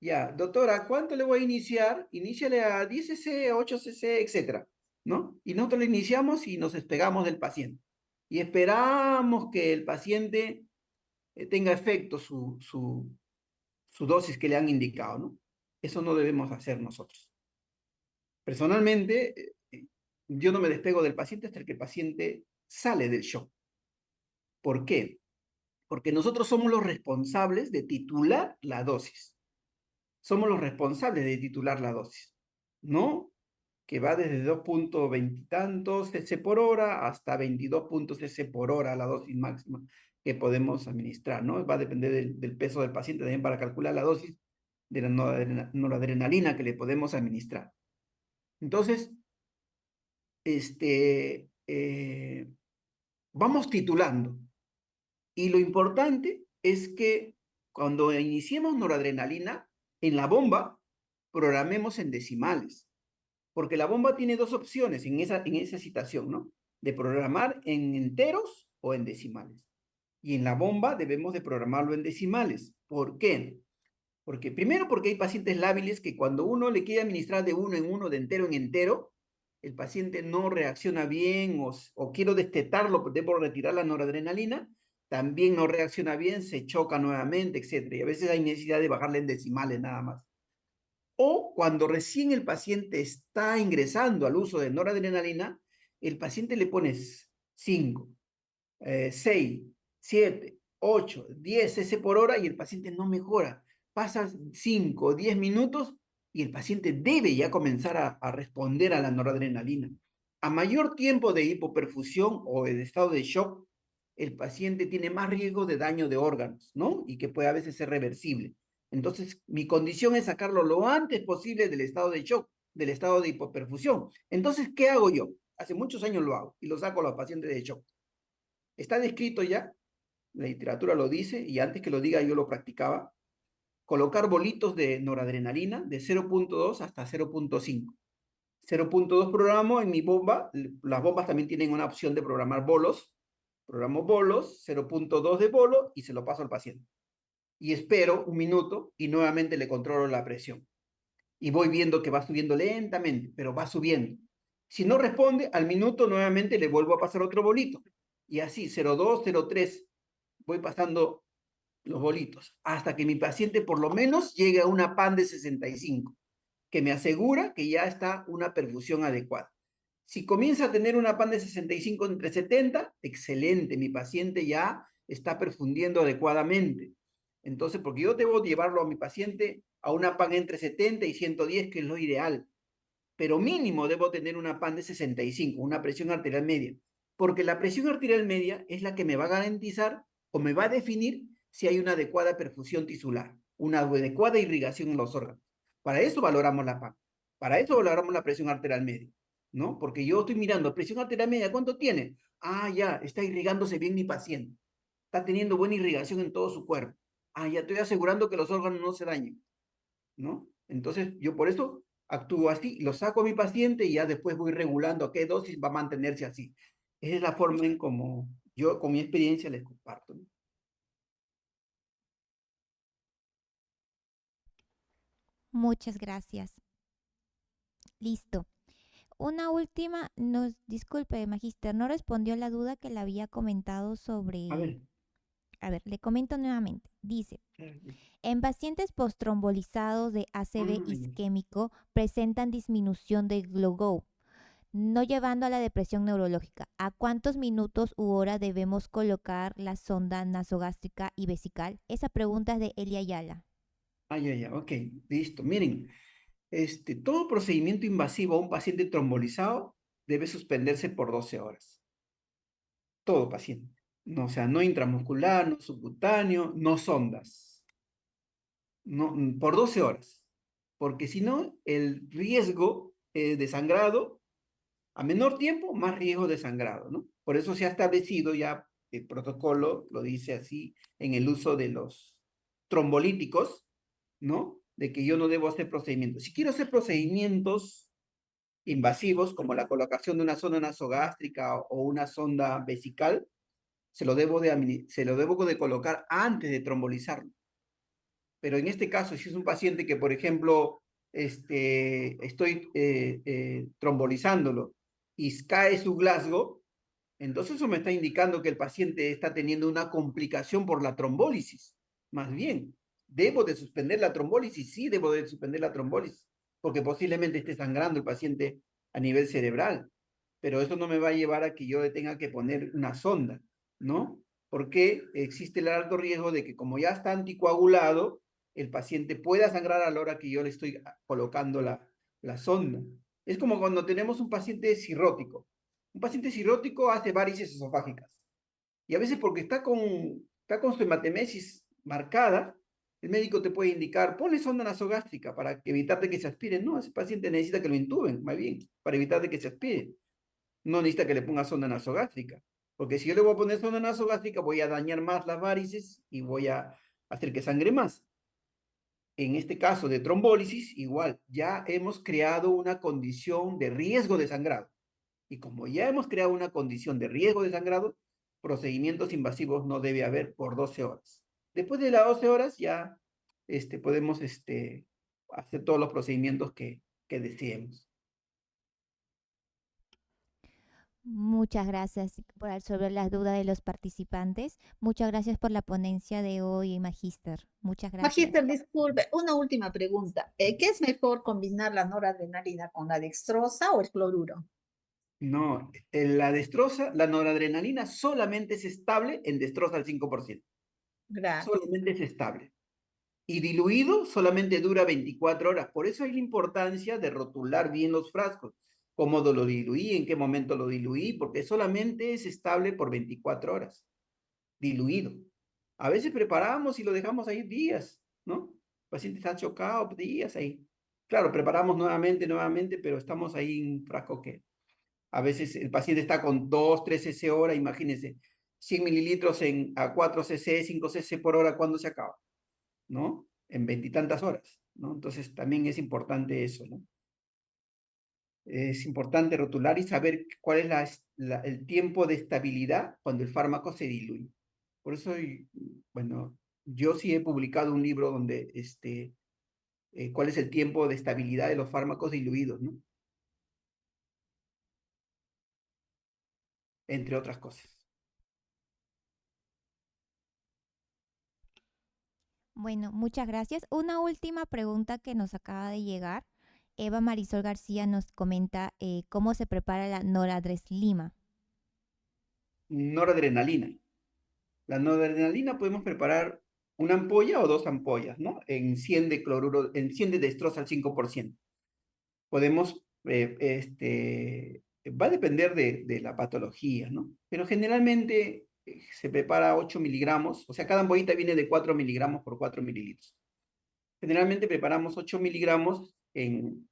A: Ya, doctora, ¿cuánto le voy a iniciar? Iníciale a 10 cc, 8 cc, etcétera, ¿no? Y nosotros le iniciamos y nos despegamos del paciente. Y esperamos que el paciente tenga efecto su dosis que le han indicado, ¿no? Eso no debemos hacer nosotros. Personalmente, yo no me despego del paciente hasta que el paciente sale del shock. ¿Por qué? Porque nosotros somos los responsables de titular la dosis. Somos los responsables de titular la dosis, ¿no? Que va desde 2.20 y tantos cc por hora hasta 22 cc por hora, la dosis máxima que podemos administrar, ¿no? Va a depender del peso del paciente también para calcular la dosis de la noradrenalina que le podemos administrar. Entonces, vamos titulando. Y lo importante es que cuando iniciemos noradrenalina, en la bomba, programemos en decimales. Porque la bomba tiene dos opciones en esa situación, ¿no? De programar en enteros o en decimales. Y en la bomba debemos de programarlo en decimales. ¿Por qué? Porque primero porque hay pacientes lábiles que cuando uno le quiere administrar de uno en uno, de entero en entero, el paciente no reacciona bien o quiero destetarlo, debo retirar la noradrenalina, también no reacciona bien, se choca nuevamente, etc. Y a veces hay necesidad de bajarle en decimales nada más. O cuando recién el paciente está ingresando al uso de noradrenalina, el paciente le pones 5, 6, 7, 8, 10 cc por hora y el paciente no mejora. Pasan 5 o 10 minutos y el paciente debe ya comenzar a responder a la noradrenalina. A mayor tiempo de hipoperfusión o de estado de shock, el paciente tiene más riesgo de daño de órganos, ¿no? Y que puede a veces ser reversible. Entonces, mi condición es sacarlo lo antes posible del estado de shock, del estado de hipoperfusión. Entonces, ¿qué hago yo? Hace muchos años lo hago y lo saco a los pacientes de shock. Está descrito ya, la literatura lo dice, y antes que lo diga yo lo practicaba, colocar bolitos de noradrenalina de 0.2 hasta 0.5. 0.2 programo en mi bomba, las bombas también tienen una opción de programar bolos, programo bolos, 0.2 de bolo y se lo paso al paciente. Y espero un minuto y nuevamente le controlo la presión. Y voy viendo que va subiendo lentamente, pero va subiendo. Si no responde, al minuto nuevamente le vuelvo a pasar otro bolito. Y así, 0.2, 0.3, voy pasando los bolitos, hasta que mi paciente por lo menos llegue a una PAN de 65, que me asegura que ya está una perfusión adecuada. Si comienza a tener una PAN de 65 entre 70, excelente, mi paciente ya está perfundiendo adecuadamente. Entonces, porque yo debo llevarlo a mi paciente a una PAN entre 70 y 110, que es lo ideal, pero mínimo debo tener una PAN de 65, una presión arterial media, porque la presión arterial media es la que me va a garantizar o me va a definir si hay una adecuada perfusión tisular, una adecuada irrigación en los órganos. Para eso valoramos la PAN, para eso valoramos la presión arterial media, ¿no? Porque yo estoy mirando, presión arterial media, ¿cuánto tiene? Ah, ya, está irrigándose bien mi paciente, está teniendo buena irrigación en todo su cuerpo. Ah, ya estoy asegurando que los órganos no se dañen, ¿no? Entonces, yo por eso actúo así, lo saco a mi paciente y ya después voy regulando a qué dosis va a mantenerse así. Esa es la forma en como yo, con mi experiencia, les comparto, ¿no?
B: Muchas gracias. Listo. Una última, nos disculpe, Magíster, no respondió la duda que le había comentado
A: A
B: sobre...
A: ver,
B: A ver, le comento nuevamente. Dice,
A: claro.
B: en pacientes postrombolizados de ACV
A: Ah, ya.
B: isquémico presentan disminución de GLOW, no llevando a la depresión neurológica. ¿A cuántos minutos u hora debemos colocar la sonda nasogástrica y vesical? Esa pregunta es de Elia Ayala.
A: Ya, ya, ok, listo. Miren, todo procedimiento invasivo a un paciente trombolizado debe suspenderse por 12 horas. Todo paciente. No, o sea, no intramuscular, no subcutáneo, no sondas, no, por 12 horas, porque si no, el riesgo de sangrado, a menor tiempo, más riesgo de sangrado, ¿no? Por eso se ha establecido ya, el protocolo lo dice así, en el uso de los trombolíticos, ¿no? De que yo no debo hacer procedimientos. Si quiero hacer procedimientos invasivos, como la colocación de una sonda nasogástrica o una sonda vesical, se lo debo de colocar antes de trombolizarlo. Pero en este caso, si es un paciente que, por ejemplo, estoy trombolizándolo y cae su Glasgow, entonces eso me está indicando que el paciente está teniendo una complicación por la trombólisis. Más bien, ¿debo de suspender la trombólisis? Sí, debo de suspender la trombólisis, porque posiblemente esté sangrando el paciente a nivel cerebral, pero eso no me va a llevar a que yo le tenga que poner una sonda, ¿no? Porque existe el alto riesgo de que como ya está anticoagulado, el paciente pueda sangrar a la hora que yo le estoy colocando la sonda. Es como cuando tenemos un paciente cirrótico. Un paciente cirrótico hace varices esofágicas. Y a veces porque está con su hematemesis marcada, el médico te puede indicar, ponle sonda nasogástrica para evitar de que se aspire. No, ese paciente necesita que lo intuben, más bien, para evitar de que se aspire. No necesita que le ponga sonda nasogástrica. Porque si yo le voy a poner sonda nasogástrica, voy a dañar más las varices y voy a hacer que sangre más. En este caso de trombólisis, igual, ya hemos creado una condición de riesgo de sangrado. Y como ya hemos creado una condición de riesgo de sangrado, procedimientos invasivos no debe haber por 12 horas. Después de las 12 horas ya podemos hacer todos los procedimientos que deseemos.
B: Muchas gracias por resolver las dudas de los participantes. Muchas gracias por la ponencia de hoy, Magíster. Muchas gracias.
C: Magíster, disculpe, una última pregunta. ¿Qué es mejor combinar la noradrenalina con la dextrosa o el cloruro?
A: No, la noradrenalina solamente es estable en destroza al 5%.
C: Gracias.
A: Solamente es estable. Y diluido solamente dura 24 horas. Por eso hay la importancia de rotular bien los frascos. Cómo lo diluí, en qué momento lo diluí, porque solamente es estable por 24 horas, diluido. A veces preparamos y lo dejamos ahí días, ¿no? El paciente está chocado, días ahí. Claro, preparamos nuevamente, pero estamos ahí en un frasco que a veces el paciente está con 2, 3 cc hora, imagínense, 100 mililitros a 4 cc, 5 cc por hora, ¿cuándo se acaba? ¿No? En veintitantas horas, ¿no? Entonces también es importante eso, ¿no? Es importante rotular y saber cuál es el tiempo de estabilidad cuando el fármaco se diluye. Por eso, bueno, yo sí he publicado un libro donde, cuál es el tiempo de estabilidad de los fármacos diluidos, ¿no? Entre otras cosas.
B: Bueno, muchas gracias. Una última pregunta que nos acaba de llegar. Eva Marisol García nos comenta cómo se prepara la noradrenalina.
A: Noradrenalina. La noradrenalina podemos preparar una ampolla o dos ampollas, ¿no? En 100 de cloruro, en 100 de destroza al 5%. Podemos, va a depender de la patología, ¿no? Pero generalmente se prepara 8 miligramos, o sea, cada ampollita viene de 4 miligramos por 4 mililitros. Generalmente preparamos 8 miligramos en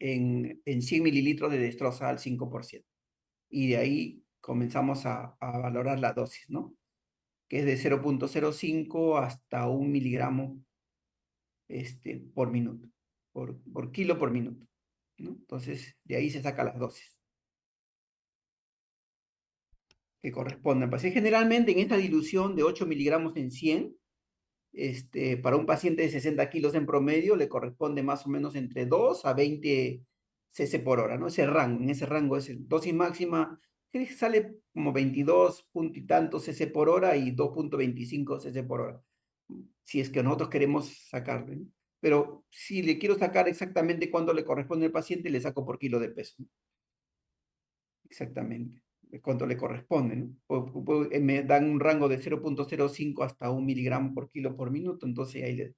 A: 100 mililitros de destroza al 5%. Y de ahí comenzamos a valorar la dosis, ¿no? Que es de 0,05 hasta 1 miligramo por minuto, por kilo por minuto, ¿no? Entonces, de ahí se saca las dosis que corresponden. Pues, generalmente en esta dilución de 8 miligramos en 100, para un paciente de 60 kilos en promedio le corresponde más o menos entre 2 a 20 cc por hora, ¿no? En ese rango es el dosis máxima, que sale como 22 punto y tantos cc por hora y 2,25 cc por hora, si es que nosotros queremos sacarle, ¿no? Pero si le quiero sacar exactamente cuánto le corresponde al paciente, le saco por kilo de peso, ¿no? Exactamente, de cuánto le corresponde, ¿no? Me dan un rango de 0,05 hasta 1 miligramo por kilo por minuto, entonces ahí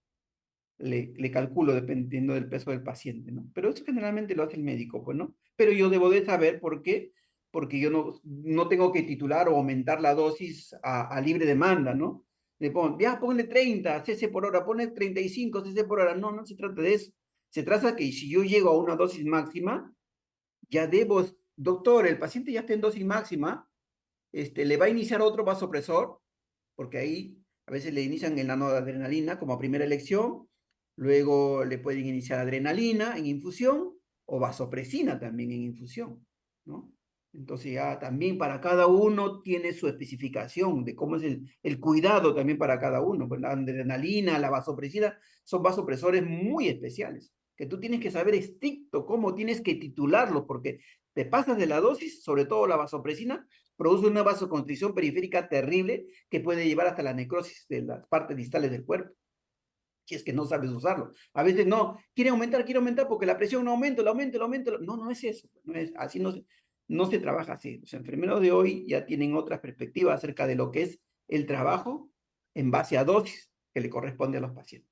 A: le calculo dependiendo del peso del paciente, ¿no? Pero eso generalmente lo hace el médico, pues, ¿no? Pero yo debo de saber por qué, porque yo no tengo que titular o aumentar la dosis a libre demanda, ¿no? Le pongo, ya, ponle 30 cc por hora, ponle 35 cc por hora. No, no se trata de eso. Se trata de que si yo llego a una dosis máxima, ya debo, doctor, el paciente ya está en dosis máxima, le va a iniciar otro vasopresor, porque ahí a veces le inician el nanoadrenalina como primera elección, luego le pueden iniciar adrenalina en infusión o vasopresina también en infusión, ¿no? Entonces ya también para cada uno tiene su especificación de cómo es el cuidado también para cada uno. Pues la adrenalina, la vasopresina son vasopresores muy especiales, que tú tienes que saber estricto cómo tienes que titularlos, porque te pasas de la dosis, sobre todo la vasopresina, produce una vasoconstricción periférica terrible que puede llevar hasta la necrosis de las partes distales del cuerpo, si es que no sabes usarlo. A veces no, quiere aumentar porque la presión no aumenta, lo aumenta, lo aumenta. No, no es eso, no es, así no se trabaja así. Los enfermeros de hoy ya tienen otras perspectivas acerca de lo que es el trabajo en base a dosis que le corresponde a los pacientes.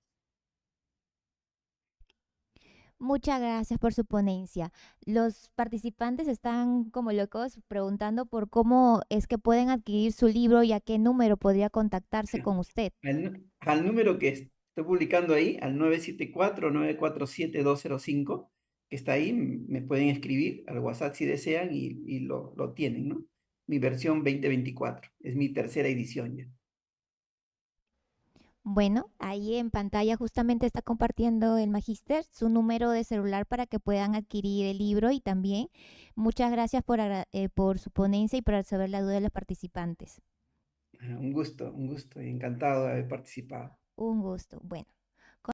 B: Muchas gracias por su ponencia. Los participantes están como locos preguntando por cómo es que pueden adquirir su libro y a qué número podría contactarse con usted.
A: Al número que estoy publicando ahí, al 974-947-205, que está ahí, me pueden escribir al WhatsApp si desean y lo tienen, ¿no? Mi versión 2024, es mi tercera edición ya.
B: Bueno, ahí en pantalla justamente está compartiendo el magíster su número de celular para que puedan adquirir el libro y también muchas gracias por su ponencia y por resolver la duda de los participantes.
A: Un gusto y encantado de haber participado.
B: Un gusto. Bueno.